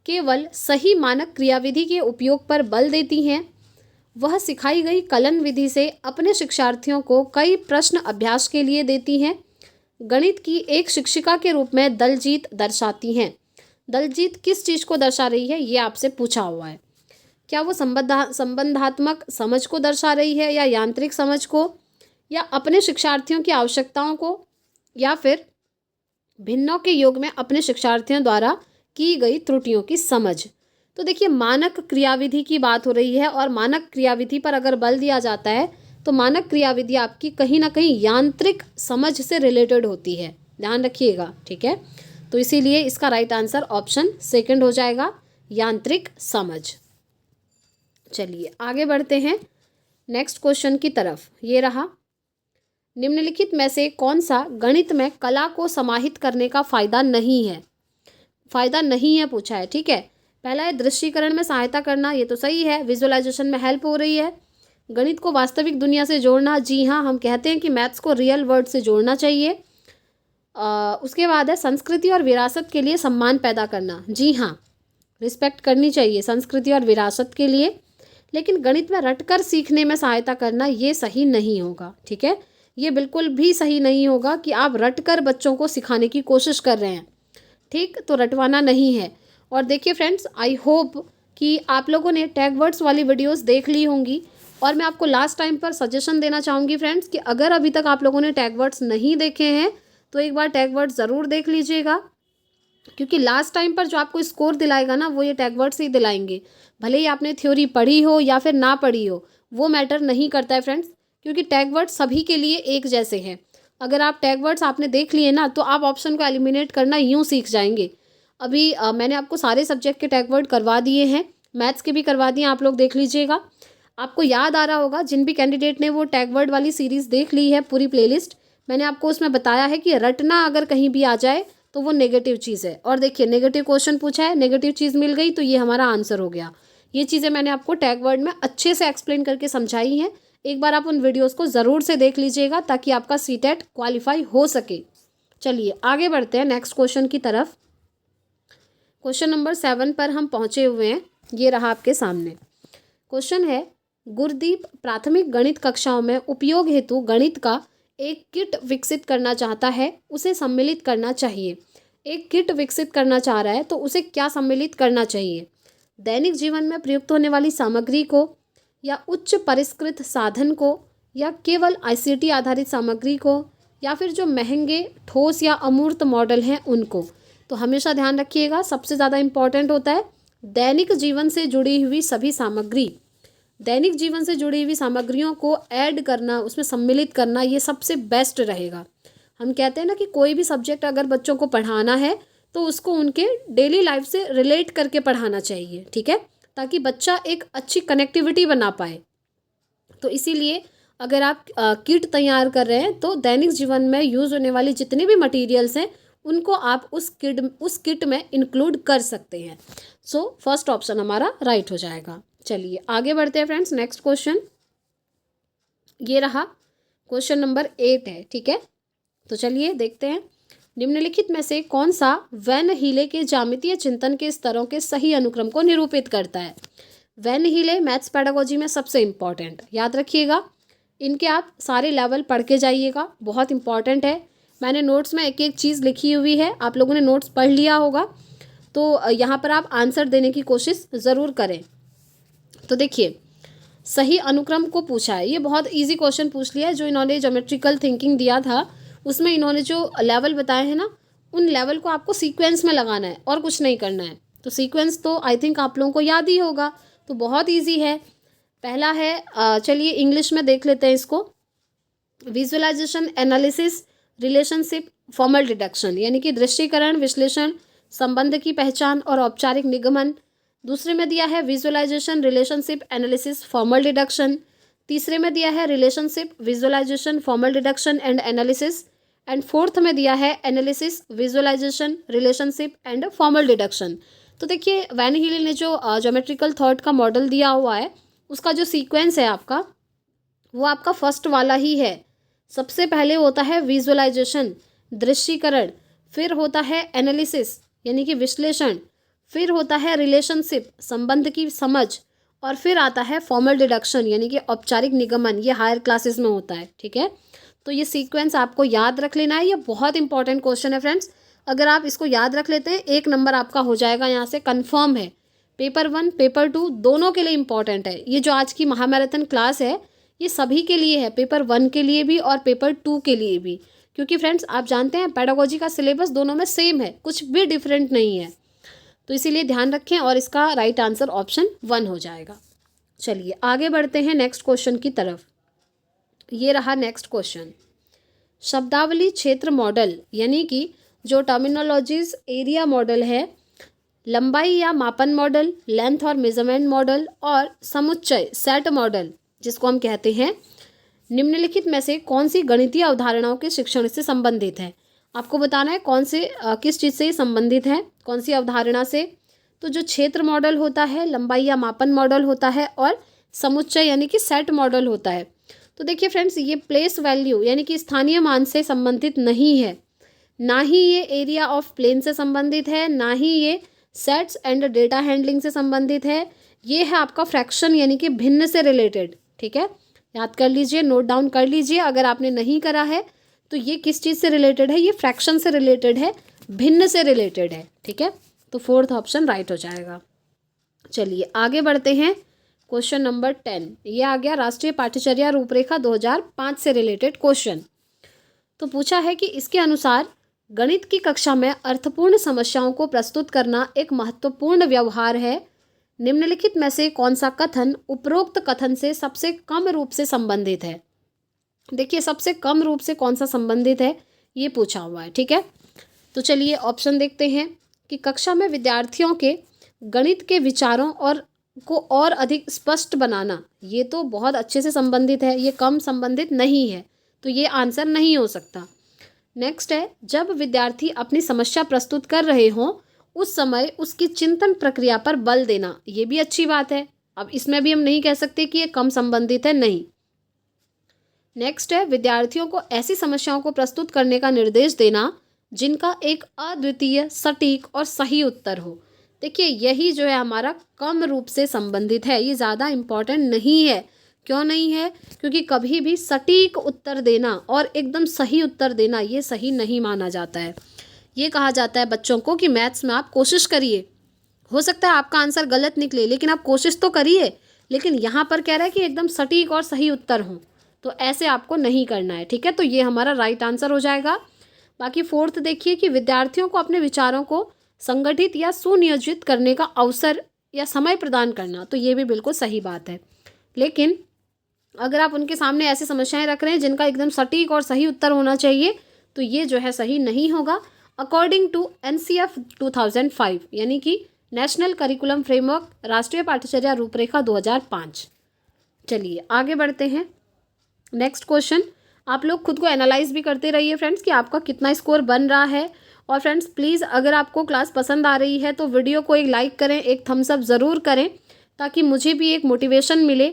केवल सही मानक क्रियाविधि के उपयोग पर बल देती हैं। वह सिखाई गई कलन विधि से अपने शिक्षार्थियों को कई प्रश्न अभ्यास के लिए देती हैं। गणित की एक शिक्षिका के रूप में दलजीत दर्शाती हैं। दलजीत किस चीज़ को दर्शा रही है, ये आपसे पूछा हुआ है। क्या वो संबंधात्मक समझ को दर्शा रही है, या यांत्रिक समझ को, या अपने शिक्षार्थियों की आवश्यकताओं को, या फिर भिन्नों के योग में अपने शिक्षार्थियों द्वारा की गई त्रुटियों की समझ। तो देखिए, मानक क्रियाविधि की बात हो रही है और मानक क्रियाविधि पर अगर बल दिया जाता है तो मानक क्रियाविधि आपकी कहीं ना कहीं यांत्रिक समझ से रिलेटेड होती है, ध्यान रखिएगा, ठीक है। तो इसीलिए इसका राइट आंसर ऑप्शन सेकंड हो जाएगा, यांत्रिक समझ। चलिए आगे बढ़ते हैं नेक्स्ट क्वेश्चन की तरफ। ये रहा, निम्नलिखित में से कौन सा गणित में कला को समाहित करने का फायदा नहीं है? फायदा नहीं है पूछा है, ठीक है। पहला है दृश्यीकरण में सहायता करना, ये तो सही है, विजुअलाइजेशन में हेल्प हो रही है। गणित को वास्तविक दुनिया से जोड़ना, जी हाँ, हम कहते हैं कि मैथ्स को रियल वर्ल्ड से जोड़ना चाहिए। उसके बाद है संस्कृति और विरासत के लिए सम्मान पैदा करना, जी हाँ, रिस्पेक्ट करनी चाहिए संस्कृति और विरासत के लिए। लेकिन गणित में रटकर सीखने में सहायता करना ये सही नहीं होगा, ठीक है। ये बिल्कुल भी सही नहीं होगा कि आप रटकर बच्चों को सिखाने की कोशिश कर रहे हैं, ठीक, तो रटवाना नहीं है। और देखिए फ्रेंड्स, आई होप कि आप लोगों ने टैग वर्ड्स वाली वीडियोस देख ली होंगी। और मैं आपको लास्ट टाइम पर सजेशन देना चाहूँगी फ्रेंड्स कि अगर अभी तक आप लोगों ने टैग वर्ड्स नहीं देखे हैं तो एक बार टैग वर्ड्स ज़रूर देख लीजिएगा, क्योंकि लास्ट टाइम पर जो आपको स्कोर दिलाएगा ना वो ये टैग वर्ड्स ही दिलाएंगे। भले ही आपने थ्योरी पढ़ी हो या फिर ना पढ़ी हो, वो मैटर नहीं करता है फ्रेंड्स, क्योंकि टैग वर्ड्स सभी के लिए एक जैसे हैं। अगर आप टैग वर्ड्स आपने देख लिए ना तो आप ऑप्शन को एलिमिनेट करना यूँ सीख जाएंगे। अभी मैंने आपको सारे सब्जेक्ट के टैग वर्ड करवा दिए हैं, मैथ्स के भी करवा दिए, आप लोग देख लीजिएगा। आपको याद आ रहा होगा, जिन भी कैंडिडेट ने वो टैग वर्ड वाली सीरीज़ देख ली है पूरी प्लेलिस्ट, मैंने आपको उसमें बताया है कि रटना अगर कहीं भी आ जाए तो वो नेगेटिव चीज़ है। और देखिए नेगेटिव क्वेश्चन पूछा है, नेगेटिव चीज़ मिल गई तो ये हमारा आंसर हो गया। ये चीज़ें मैंने आपको टैग वर्ड में अच्छे से एक्सप्लेन करके समझाई हैं। एक बार आप उन वीडियोस को ज़रूर से देख लीजिएगा ताकि आपका सीटेट क्वालिफाई हो सके। चलिए आगे बढ़ते हैं नेक्स्ट क्वेश्चन की तरफ। क्वेश्चन नंबर 7 पर हम पहुँचे हुए हैं, ये रहा आपके सामने। क्वेश्चन है, गुरदीप प्राथमिक गणित कक्षाओं में उपयोग हेतु गणित का एक किट विकसित करना चाहता है, उसे सम्मिलित करना चाहिए। एक किट विकसित करना चाह रहा है तो उसे क्या सम्मिलित करना चाहिए? दैनिक जीवन में प्रयुक्त होने वाली सामग्री को, या उच्च परिष्कृत साधन को, या केवल आईसीटी आधारित सामग्री को, या फिर जो महंगे ठोस या अमूर्त मॉडल हैं उनको। तो हमेशा ध्यान रखिएगा, सबसे ज़्यादा इम्पॉर्टेंट होता है दैनिक जीवन से जुड़ी हुई सभी सामग्री। दैनिक जीवन से जुड़ी हुई सामग्रियों को ऐड करना, उसमें सम्मिलित करना, ये सबसे बेस्ट रहेगा। हम कहते हैं ना कि कोई भी सब्जेक्ट अगर बच्चों को पढ़ाना है तो उसको उनके डेली लाइफ से रिलेट करके पढ़ाना चाहिए, ठीक है, ताकि बच्चा एक अच्छी कनेक्टिविटी बना पाए। तो इसीलिए अगर आप किट तैयार कर रहे हैं तो दैनिक जीवन में यूज़ होने वाली जितने भी मटेरियल्स हैं उनको आप उस किट में इंक्लूड कर सकते हैं। सो फर्स्ट ऑप्शन हमारा राइट हो जाएगा। चलिए आगे बढ़ते हैं फ्रेंड्स, नेक्स्ट क्वेश्चन ये रहा, क्वेश्चन नंबर 8 है, ठीक है। तो चलिए देखते हैं, निम्नलिखित में से कौन सा वैन हीले के ज्यामितीय चिंतन के स्तरों के सही अनुक्रम को निरूपित करता है? वैन हीले मैथ्स पेडागोजी में सबसे इम्पॉर्टेंट, याद रखिएगा, इनके आप सारे लेवल पढ़ के जाइएगा, बहुत इंपॉर्टेंट है। मैंने नोट्स में एक एक चीज़ लिखी हुई है, आप लोगों ने नोट्स पढ़ लिया होगा तो यहाँ पर आप आंसर देने की कोशिश ज़रूर करें। तो देखिए सही अनुक्रम को पूछा है, ये बहुत इजी क्वेश्चन पूछ लिया है। जो इन्होंने ज्योमेट्रिकल थिंकिंग दिया था उसमें इन्होंने जो लेवल बताए हैं ना, उन लेवल को आपको सीक्वेंस में लगाना है और कुछ नहीं करना है। तो सीक्वेंस तो आई थिंक आप लोगों को याद ही होगा, तो बहुत इजी है। पहला है, चलिए इंग्लिश में देख लेते हैं इसको, visualisation, analysis, relationship, formal deduction, यानी कि दृश्यीकरण, विश्लेषण, संबंध की पहचान और औपचारिक निगमन। दूसरे में दिया है visualisation, relationship, analysis, formal deduction. तीसरे में दिया है relationship, visualisation, formal deduction and analysis. And fourth में दिया है analysis, visualisation, relationship and formal deduction. तो देखिए वैन हील ने जो ज्योमेट्रिकल थॉट का मॉडल दिया हुआ है उसका जो सीक्वेंस है आपका, वो आपका फर्स्ट वाला ही है। सबसे पहले होता है विजुअलाइजेशन, दृश्यीकरण, फिर होता है एनालिसिस यानी कि विश्लेषण, फिर होता है रिलेशनशिप, संबंध की समझ, और फिर आता है फॉर्मल डिडक्शन यानी कि औपचारिक निगमन। ये हायर क्लासेस में होता है, ठीक है। तो ये सीक्वेंस आपको याद रख लेना है, ये बहुत इंपॉर्टेंट क्वेश्चन है फ्रेंड्स। अगर आप इसको याद रख लेते हैं 1 नंबर आपका हो जाएगा, यहाँ से कंफर्म है। पेपर 1 पेपर 2 दोनों के लिए इंपॉर्टेंट है। ये जो आज की महामैराथन क्लास है ये सभी के लिए है, पेपर 1 के लिए भी और पेपर 2 के लिए भी, क्योंकि फ्रेंड्स आप जानते हैं पेडागोजी का सिलेबस दोनों में सेम है, कुछ भी डिफरेंट नहीं है। तो इसीलिए ध्यान रखें और इसका राइट आंसर ऑप्शन 1 हो जाएगा। चलिए आगे बढ़ते हैं नेक्स्ट क्वेश्चन की तरफ। ये रहा नेक्स्ट क्वेश्चन, शब्दावली क्षेत्र मॉडल यानी कि जो टर्मिनोलॉजीज एरिया मॉडल है, लंबाई या मापन मॉडल, लेंथ और मेजरमेंट मॉडल, और समुच्चय सेट मॉडल जिसको हम कहते हैं, निम्नलिखित में से कौन सी गणितीय अवधारणाओं के शिक्षण से संबंधित है। आपको बताना है कौन से किस चीज़ से ये संबंधित है, कौन सी अवधारणा से। तो जो क्षेत्र मॉडल होता है, लंबाई या मापन मॉडल होता है, और समुच्चय यानी कि सेट मॉडल होता है। तो देखिए फ्रेंड्स, ये प्लेस वैल्यू यानी कि स्थानीय मान से संबंधित नहीं है, ना ही ये एरिया ऑफ प्लेन से संबंधित है, ना ही ये सेट्स एंड डेटा हैंडलिंग से संबंधित है। ये है आपका फ्रैक्शन यानी कि भिन्न से रिलेटेड। ठीक है, याद कर लीजिए, नोट डाउन कर लीजिए अगर आपने नहीं करा है तो। ये किस चीज़ से रिलेटेड है? ये फ्रैक्शन से रिलेटेड है, भिन्न से रिलेटेड है। ठीक है, तो फोर्थ ऑप्शन राइट हो जाएगा। चलिए आगे बढ़ते हैं। क्वेश्चन नंबर 10 ये आ गया राष्ट्रीय पाठ्यचर्या रूपरेखा 2005 से रिलेटेड क्वेश्चन। तो पूछा है कि इसके अनुसार गणित की कक्षा में अर्थपूर्ण समस्याओं को प्रस्तुत करना एक महत्वपूर्ण व्यवहार है। निम्नलिखित में से कौन सा कथन उपरोक्त कथन से सबसे कम रूप से संबंधित है? देखिए, सबसे कम रूप से कौन सा संबंधित है ये पूछा हुआ है। ठीक है, तो चलिए ऑप्शन देखते हैं कि कक्षा में विद्यार्थियों के गणित के विचारों और अधिक स्पष्ट बनाना, ये तो बहुत अच्छे से संबंधित है, ये कम संबंधित नहीं है, तो ये आंसर नहीं हो सकता। नेक्स्ट है, जब विद्यार्थी अपनी समस्या प्रस्तुत कर रहे हों उस समय उसकी चिंतन प्रक्रिया पर बल देना, ये भी अच्छी बात है। अब इसमें भी हम नहीं कह सकते कि ये कम संबंधित है, नहीं। नेक्स्ट है, विद्यार्थियों को ऐसी समस्याओं को प्रस्तुत करने का निर्देश देना जिनका एक अद्वितीय, सटीक और सही उत्तर हो। देखिए, यही जो है हमारा कम रूप से संबंधित है, ये ज़्यादा इम्पॉर्टेंट नहीं है। क्यों नहीं है? क्योंकि कभी भी सटीक उत्तर देना और एकदम सही उत्तर देना ये सही नहीं माना जाता है। ये कहा जाता है बच्चों को कि मैथ्स में आप कोशिश करिए, हो सकता है आपका आंसर गलत निकले लेकिन आप कोशिश तो करिए। लेकिन यहाँ पर कह रहा है कि एकदम सटीक और सही उत्तर हो, तो ऐसे आपको नहीं करना है। ठीक है, तो ये हमारा राइट आंसर हो जाएगा। बाकी फोर्थ देखिए कि विद्यार्थियों को अपने विचारों को संगठित या सुनियोजित करने का अवसर या समय प्रदान करना, तो ये भी बिल्कुल सही बात है। लेकिन अगर आप उनके सामने ऐसी समस्याएं रख रहे हैं जिनका एकदम सटीक और सही उत्तर होना चाहिए, तो ये जो है सही नहीं होगा अकॉर्डिंग टू NCF 2005 यानी कि नेशनल करिकुलम फ्रेमवर्क, राष्ट्रीय पाठ्यचर्या रूपरेखा 2005। चलिए आगे बढ़ते हैं। नेक्स्ट क्वेश्चन, आप लोग खुद को एनालाइज भी करते रहिए फ्रेंड्स कि आपका कितना स्कोर बन रहा है। और फ्रेंड्स प्लीज़, अगर आपको क्लास पसंद आ रही है तो वीडियो को एक लाइक करें, एक थम्स अप ज़रूर करें, ताकि मुझे भी एक मोटिवेशन मिले।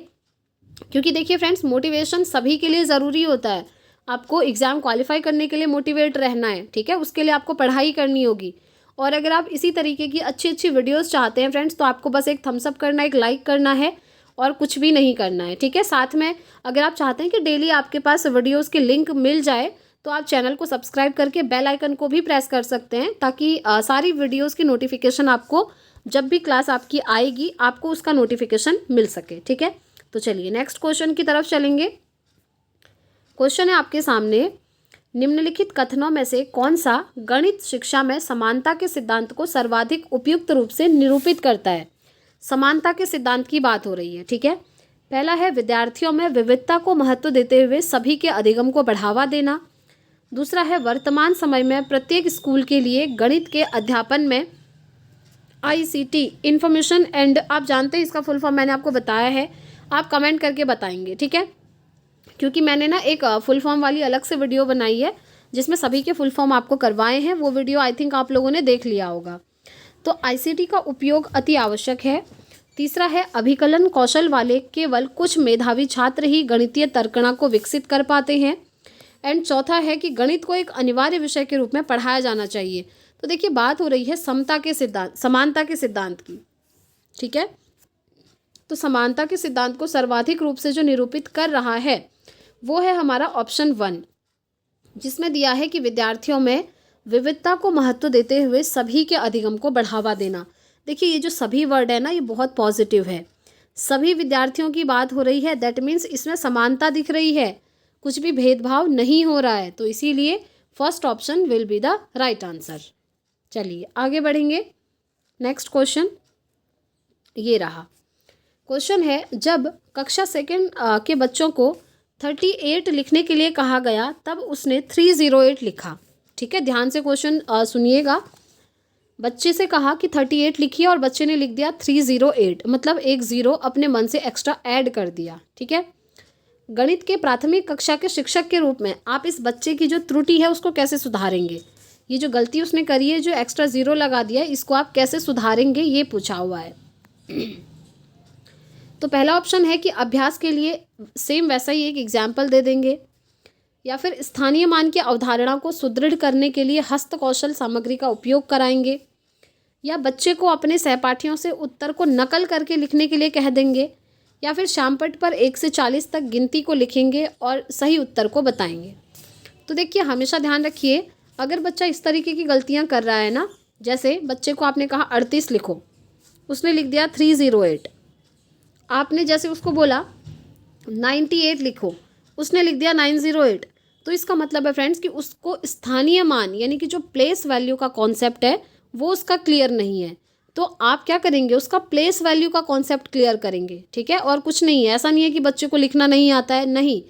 क्योंकि देखिए फ्रेंड्स, मोटिवेशन सभी के लिए ज़रूरी होता है। आपको एग्ज़ाम क्वालिफाई करने के लिए मोटिवेट रहना है, ठीक है, उसके लिए आपको पढ़ाई करनी होगी। और अगर आप इसी तरीके की अच्छी अच्छी वीडियोस चाहते हैं फ्रेंड्स, तो आपको बस एक थम्स अप करना है, एक लाइक करना है और कुछ भी नहीं करना है। ठीक है, साथ में अगर आप चाहते हैं कि डेली आपके पास वीडियोज़ की लिंक मिल जाए, तो आप चैनल को सब्सक्राइब करके बेल आइकन को भी प्रेस कर सकते हैं, ताकि सारी वीडियोज़ की नोटिफिकेशन आपको जब भी क्लास आपकी आएगी आपको उसका नोटिफिकेशन मिल सके। ठीक है, तो चलिए नेक्स्ट क्वेश्चन की तरफ चलेंगे। क्वेश्चन है आपके सामने, निम्नलिखित कथनों में से कौन सा गणित शिक्षा में समानता के सिद्धांत को सर्वाधिक उपयुक्त रूप से निरूपित करता है? समानता के सिद्धांत की बात हो रही है। ठीक है, पहला है विद्यार्थियों में विविधता को महत्व देते हुए सभी के अधिगम को बढ़ावा देना। दूसरा है वर्तमान समय में प्रत्येक स्कूल के लिए गणित के अध्यापन में ICT इंफॉर्मेशन एंड, आप जानते हैं इसका फुल फॉर्म मैंने आपको बताया है, आप कमेंट करके बताएंगे। ठीक है, क्योंकि मैंने ना एक फुल फॉर्म वाली अलग से वीडियो बनाई है जिसमें सभी के फुल फॉर्म आपको करवाए हैं, वो वीडियो आई थिंक आप लोगों ने देख लिया होगा। तो ICT का उपयोग अति आवश्यक है। तीसरा है अभिकलन कौशल वाले केवल कुछ मेधावी छात्र ही गणितीय तर्कणा को विकसित कर पाते हैं। एंड चौथा है कि गणित को एक अनिवार्य विषय के रूप में पढ़ाया जाना चाहिए। तो देखिए, बात हो रही है समानता के सिद्धांत की। ठीक है, तो समानता के सिद्धांत को सर्वाधिक रूप से जो निरूपित कर रहा है वो है हमारा ऑप्शन 1, जिसमें दिया है कि विद्यार्थियों में विविधता को महत्व देते हुए सभी के अधिगम को बढ़ावा देना। देखिए, ये जो सभी वर्ड है ना, ये बहुत पॉजिटिव है। सभी विद्यार्थियों की बात हो रही है, दैट मीन्स इसमें समानता दिख रही है, कुछ भी भेदभाव नहीं हो रहा है। तो इसीलिए first option will be the right answer. चलिए आगे बढ़ेंगे। नेक्स्ट क्वेश्चन ये रहा। क्वेश्चन है, जब कक्षा सेकंड के बच्चों को 38 लिखने के लिए कहा गया तब उसने 308 लिखा। ठीक है, ध्यान से क्वेश्चन सुनिएगा। बच्चे से कहा कि 38 लिखिए और बच्चे ने लिख दिया 308, मतलब एक ज़ीरो अपने मन से एक्स्ट्रा ऐड कर दिया। ठीक है, गणित के प्राथमिक कक्षा के शिक्षक के रूप में आप इस बच्चे की जो त्रुटि है उसको कैसे सुधारेंगे? ये जो गलती उसने करी है, जो एक्स्ट्रा ज़ीरो लगा दिया है, इसको आप कैसे सुधारेंगे, ये पूछा हुआ है। तो पहला ऑप्शन है कि अभ्यास के लिए सेम वैसा ही एक एग्जाम्पल दे देंगे, या फिर स्थानीय मान की अवधारणा को सुदृढ़ करने के लिए हस्तकौशल सामग्री का उपयोग कराएंगे, या बच्चे को अपने सहपाठियों से उत्तर को नकल करके लिखने के लिए कह देंगे, या फिर शामपट पर 1 से 40 तक गिनती को लिखेंगे और सही उत्तर को बताएंगे। तो देखिए, हमेशा ध्यान रखिए, अगर बच्चा इस तरीके की गलतियां कर रहा है ना, जैसे बच्चे को आपने कहा 38 लिखो, उसने लिख दिया 308। आपने जैसे उसको बोला 98 लिखो, उसने लिख दिया 908। तो इसका मतलब है फ्रेंड्स कि उसको स्थानीय मान यानी कि जो प्लेस वैल्यू का कॉन्सेप्ट है वो उसका क्लियर नहीं है। तो आप क्या करेंगे, उसका प्लेस वैल्यू का कॉन्सेप्ट क्लियर करेंगे। ठीक है, और कुछ नहीं है, ऐसा नहीं है कि बच्चे को लिखना नहीं आता है, नहीं,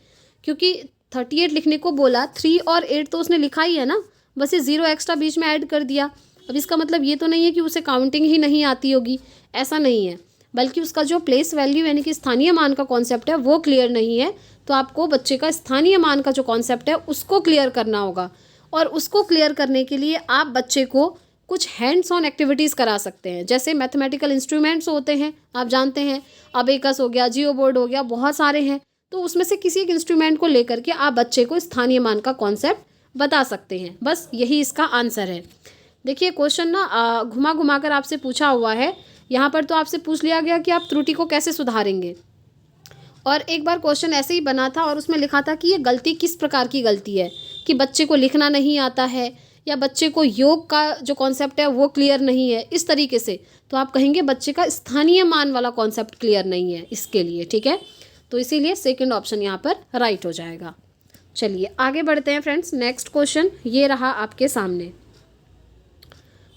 क्योंकि 38 लिखने को बोला, 3 और 8 तो उसने लिखा ही है ना, बस ये 0 एक्स्ट्रा बीच में ऐड कर दिया। अब इसका मतलब ये तो नहीं है कि उसे काउंटिंग ही नहीं आती होगी, ऐसा नहीं है, बल्कि उसका जो प्लेस वैल्यू यानी कि स्थानीय मान का कॉन्सेप्ट है वो क्लियर नहीं है। तो आपको बच्चे का स्थानीय मान का जो कॉन्सेप्ट है उसको क्लियर करना होगा, और उसको क्लियर करने के लिए आप बच्चे को कुछ हैंड्स ऑन एक्टिविटीज़ करा सकते हैं। जैसे मैथमेटिकल इंस्ट्रूमेंट्स होते हैं, आप जानते हैं, अबेकस हो गया, जियो बोर्ड हो गया, बहुत सारे हैं। तो उसमें से किसी एक इंस्ट्रूमेंट को लेकर के आप बच्चे को स्थानीय मान का कॉन्सेप्ट बता सकते हैं। बस यही इसका आंसर है। देखिए, क्वेश्चन ना घुमा घुमा कर आपसे पूछा हुआ है। यहाँ पर तो आपसे पूछ लिया गया कि आप त्रुटि को कैसे सुधारेंगे, और एक बार क्वेश्चन ऐसे ही बना था और उसमें लिखा था कि ये गलती किस प्रकार की गलती है, कि बच्चे को लिखना नहीं आता है, या बच्चे को योग का जो कॉन्सेप्ट है वो क्लियर नहीं है, इस तरीके से। तो आप कहेंगे बच्चे का स्थानीय मान वाला कॉन्सेप्ट क्लियर नहीं है इसके लिए। ठीक है, तो इसीलिए सेकंड ऑप्शन यहाँ पर राइट हो जाएगा। चलिए आगे बढ़ते हैं फ्रेंड्स। नेक्स्ट क्वेश्चन ये रहा आपके सामने।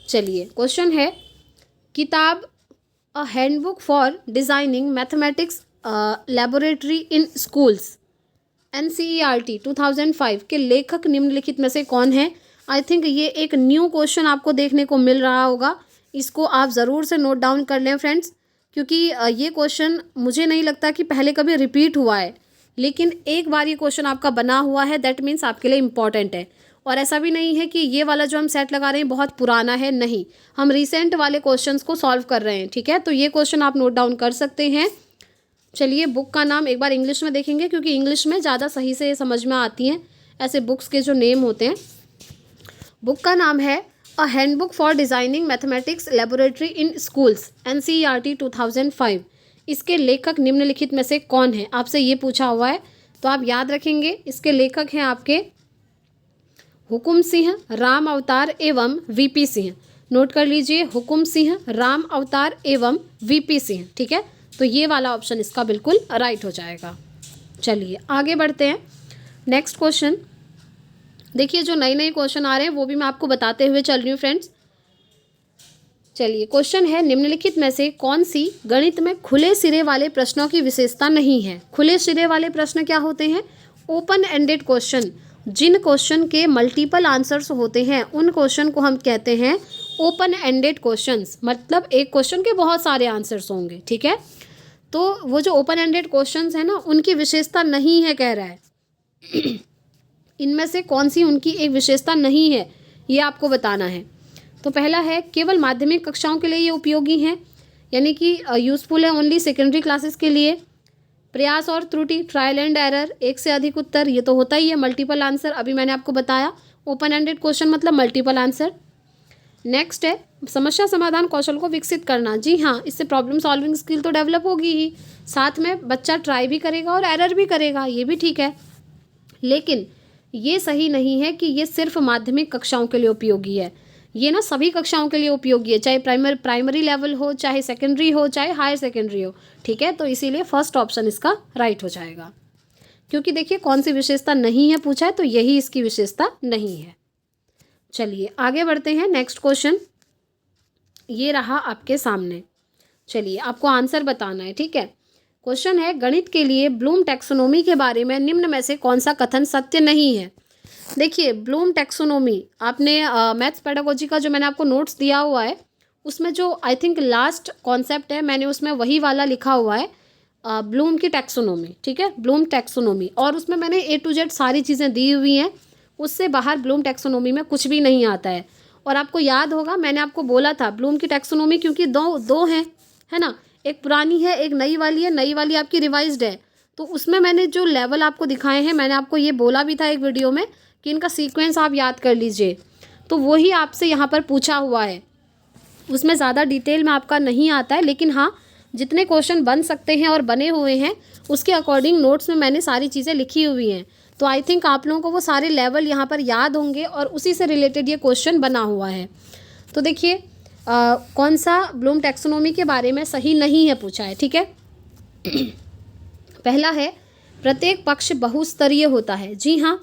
चलिए, क्वेश्चन है, किताब a handbook for designing mathematics laboratory in schools NCERT 2005 के लेखक निम्नलिखित में से कौन है? आई थिंक ये एक न्यू क्वेश्चन आपको देखने को मिल रहा होगा, इसको आप ज़रूर से नोट डाउन कर लें फ्रेंड्स, क्योंकि ये क्वेश्चन मुझे नहीं लगता कि पहले कभी रिपीट हुआ है, लेकिन एक बार ये क्वेश्चन आपका बना हुआ है, दैट मीन्स आपके लिए इम्पॉर्टेंट है। और ऐसा भी नहीं है कि ये वाला जो हम सेट लगा रहे हैं बहुत पुराना है, नहीं, हम रिसेंट वाले क्वेश्चंस को सॉल्व कर रहे हैं। ठीक है, तो ये क्वेश्चन आप नोट डाउन कर सकते हैं। चलिए, बुक का नाम एक बार इंग्लिश में देखेंगे, क्योंकि इंग्लिश में ज़्यादा सही से समझ में आती हैं ऐसे बुक्स के जो नेम होते हैं। बुक का नाम है a handbook for designing mathematics laboratory in schools NCERT 2005। इसके लेखक निम्नलिखित में से कौन है, आपसे ये पूछा हुआ है। तो आप याद रखेंगे, इसके लेखक हैं आपके हुकुम सिंह, राम अवतार एवं VP सिंह। नोट कर लीजिए, हुकुम सिंह, राम अवतार एवं VP सिंह। ठीक है, तो ये वाला ऑप्शन इसका बिल्कुल राइट हो जाएगा। चलिए आगे बढ़ते हैं। नेक्स्ट क्वेश्चन देखिए, जो नए नए क्वेश्चन आ रहे हैं वो भी मैं आपको बताते हुए चल रही हूँ फ्रेंड्स। चलिए, क्वेश्चन है, निम्नलिखित में से कौन सी गणित में खुले सिरे वाले प्रश्नों की विशेषता नहीं है? खुले सिरे वाले प्रश्न क्या होते हैं? Open ended question. जिन क्वेश्चन के मल्टीपल आंसर्स होते हैं उन क्वेश्चन को हम कहते हैं ओपन एंडेड क्वेश्चंस, मतलब एक क्वेश्चन के बहुत सारे आंसर्स होंगे। ठीक है, तो वो जो ओपन एंडेड क्वेश्चंस हैं ना, उनकी विशेषता नहीं है कह रहा है। इनमें से कौन सी उनकी एक विशेषता नहीं है, ये आपको बताना है। तो पहला है, केवल माध्यमिक कक्षाओं के लिए ये उपयोगी हैं, यानी कि यूज़फुल है ओनली सेकेंडरी क्लासेस के लिए। प्रयास और त्रुटि, ट्रायल एंड एरर, एक से अधिक उत्तर, ये तो होता ही है। मल्टीपल आंसर, अभी मैंने आपको बताया, ओपन एंडेड क्वेश्चन मतलब मल्टीपल आंसर। नेक्स्ट है, समस्या समाधान कौशल को विकसित करना। जी हाँ, इससे प्रॉब्लम सॉल्विंग स्किल तो डेवलप होगी ही, साथ में बच्चा ट्राई भी करेगा और एरर भी करेगा, ये भी ठीक है। लेकिन ये सही नहीं है कि ये सिर्फ माध्यमिक कक्षाओं के लिए उपयोगी है। ये ना सभी कक्षाओं के लिए उपयोगी है, चाहे प्राइमरी लेवल हो, चाहे सेकेंडरी हो, चाहे हायर सेकेंडरी हो। ठीक है, तो इसीलिए फर्स्ट ऑप्शन इसका राइट हो जाएगा, क्योंकि देखिए कौन सी विशेषता नहीं है पूछा है, तो यही इसकी विशेषता नहीं है। चलिए आगे बढ़ते हैं। नेक्स्ट क्वेश्चन ये रहा आपके सामने। चलिए, आपको आंसर बताना है। ठीक है, क्वेश्चन है, गणित के लिए ब्लूम टैक्सोनॉमी के बारे में निम्न में से कौन सा कथन सत्य नहीं है। देखिए, ब्लूम टैक्सोनॉमी आपने मैथ्स पेडागोजी का जो मैंने आपको नोट्स दिया हुआ है उसमें जो आई थिंक लास्ट कॉन्सेप्ट है मैंने उसमें वही वाला लिखा हुआ है, ब्लूम की टैक्सोनॉमी। ठीक है, ब्लूम टैक्सोनॉमी, और उसमें मैंने A to Z सारी चीज़ें दी हुई हैं। उससे बाहर ब्लूम टैक्सोनॉमी में कुछ भी नहीं आता है। और आपको याद होगा मैंने आपको बोला था ब्लूम की टैक्सोनॉमी क्योंकि दो हैं, है ना, एक पुरानी है एक नई वाली है, नई वाली आपकी रिवाइज्ड है। तो उसमें मैंने जो लेवल आपको दिखाए हैं, मैंने आपको ये बोला भी था एक वीडियो में कि इनका सीक्वेंस आप याद कर लीजिए। तो वही आपसे यहाँ पर पूछा हुआ है। उसमें ज़्यादा डिटेल में आपका नहीं आता है, लेकिन हाँ जितने क्वेश्चन बन सकते हैं और बने हुए हैं उसके अकॉर्डिंग नोट्स में मैंने सारी चीज़ें लिखी हुई हैं। तो आई थिंक आप लोगों को वो सारे लेवल यहाँ पर याद होंगे और उसी से रिलेटेड ये क्वेश्चन बना हुआ है। तो देखिए कौन सा ब्लूम टैक्सोनॉमी के बारे में सही नहीं है पूछा है। ठीक है, पहला है, प्रत्येक पक्ष बहुस्तरीय होता है। जी हाँ,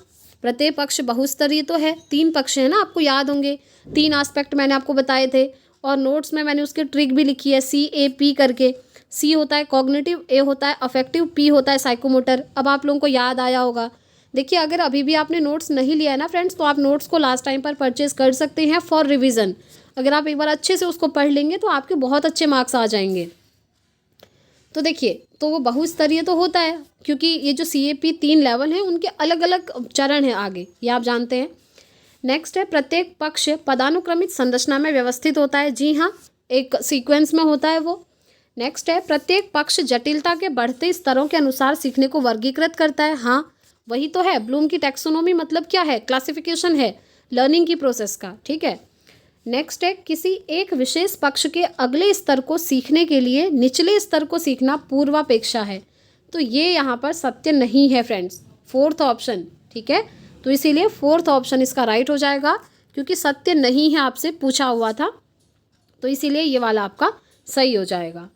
प्रत्येक पक्ष बहुस्तरीय तो है, 3 पक्ष है ना, आपको याद होंगे, 3 एस्पेक्ट मैंने आपको बताए थे और नोट्स में मैंने उसकी ट्रिक भी लिखी है, CAP करके। C होता है कॉग्निटिव, A होता है अफेक्टिव, P होता है साइकोमोटर। अब आप लोगों को याद आया होगा। देखिए, अगर अभी भी आपने नोट्स नहीं लिया है ना फ्रेंड्स, तो आप नोट्स को लास्ट टाइम पर परचेज कर सकते हैं फॉर रिविज़न। अगर आप एक बार अच्छे से उसको पढ़ लेंगे तो आपके बहुत अच्छे मार्क्स आ जाएंगे। तो देखिए, तो वो बहुस्तरीय तो होता है क्योंकि ये जो CAP 3 लेवल हैं उनके अलग अलग चरण हैं आगे, ये आप जानते हैं। नेक्स्ट है, प्रत्येक पक्ष पदानुक्रमित संरचना में व्यवस्थित होता है। जी हाँ, एक सीक्वेंस में होता है वो। नेक्स्ट है, प्रत्येक पक्ष जटिलता के बढ़ते स्तरों के अनुसार सीखने को वर्गीकृत करता है। हाँ, वही तो है ब्लूम की टैक्सोनॉमी, मतलब क्या है, क्लासिफिकेशन है लर्निंग की प्रोसेस का। ठीक है, नेक्स्ट है, किसी एक विशेष पक्ष के अगले स्तर को सीखने के लिए निचले स्तर को सीखना पूर्वापेक्षा है। तो ये यहाँ पर सत्य नहीं है फ्रेंड्स, 4th ऑप्शन। ठीक है, तो इसीलिए 4th ऑप्शन इसका राइट हो जाएगा क्योंकि सत्य नहीं है, आपसे पूछा हुआ था, तो इसीलिए ये वाला आपका सही हो जाएगा।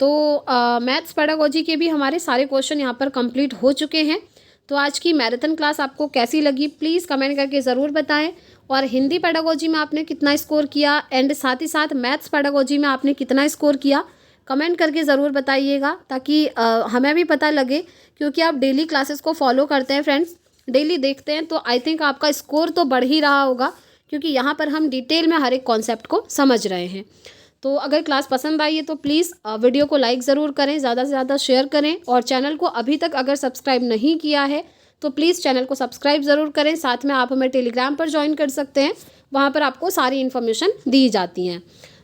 तो मैथ्स पेडागोजी के भी हमारे सारे क्वेश्चन यहाँ पर कंप्लीट हो चुके हैं। तो आज की मैराथन क्लास आपको कैसी लगी प्लीज़ कमेंट करके ज़रूर बताएं। और हिंदी पेडागोजी में आपने कितना स्कोर किया एंड साथ ही साथ मैथ्स पेडागोजी में आपने कितना स्कोर किया कमेंट करके ज़रूर बताइएगा, ताकि हमें भी पता लगे, क्योंकि आप डेली क्लासेस को फॉलो करते हैं फ्रेंड्स, डेली देखते हैं, तो आई थिंक आपका स्कोर तो बढ़ ही रहा होगा क्योंकि यहाँ पर हम डिटेल में हर एक कॉन्सेप्ट को समझ रहे हैं। तो अगर क्लास पसंद आई है तो प्लीज़ वीडियो को लाइक ज़रूर करें, ज़्यादा से ज़्यादा शेयर करें, और चैनल को अभी तक अगर सब्सक्राइब नहीं किया है तो प्लीज़ चैनल को सब्सक्राइब ज़रूर करें। साथ में आप हमें टेलीग्राम पर ज्वाइन कर सकते हैं, वहाँ पर आपको सारी इन्फॉर्मेशन दी जाती हैं।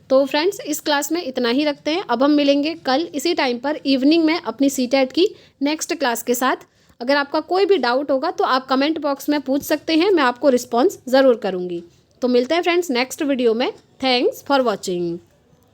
तो फ्रेंड्स, इस क्लास में इतना ही रखते हैं। अब हम मिलेंगे कल इसी टाइम पर इवनिंग में अपनी CTET की नेक्स्ट क्लास के साथ। अगर आपका कोई भी डाउट होगा तो आप कमेंट बॉक्स में पूछ सकते हैं, मैं आपको रिस्पॉन्स ज़रूर करूँगी। तो मिलते हैं फ्रेंड्स नेक्स्ट वीडियो में। Thanks for watching.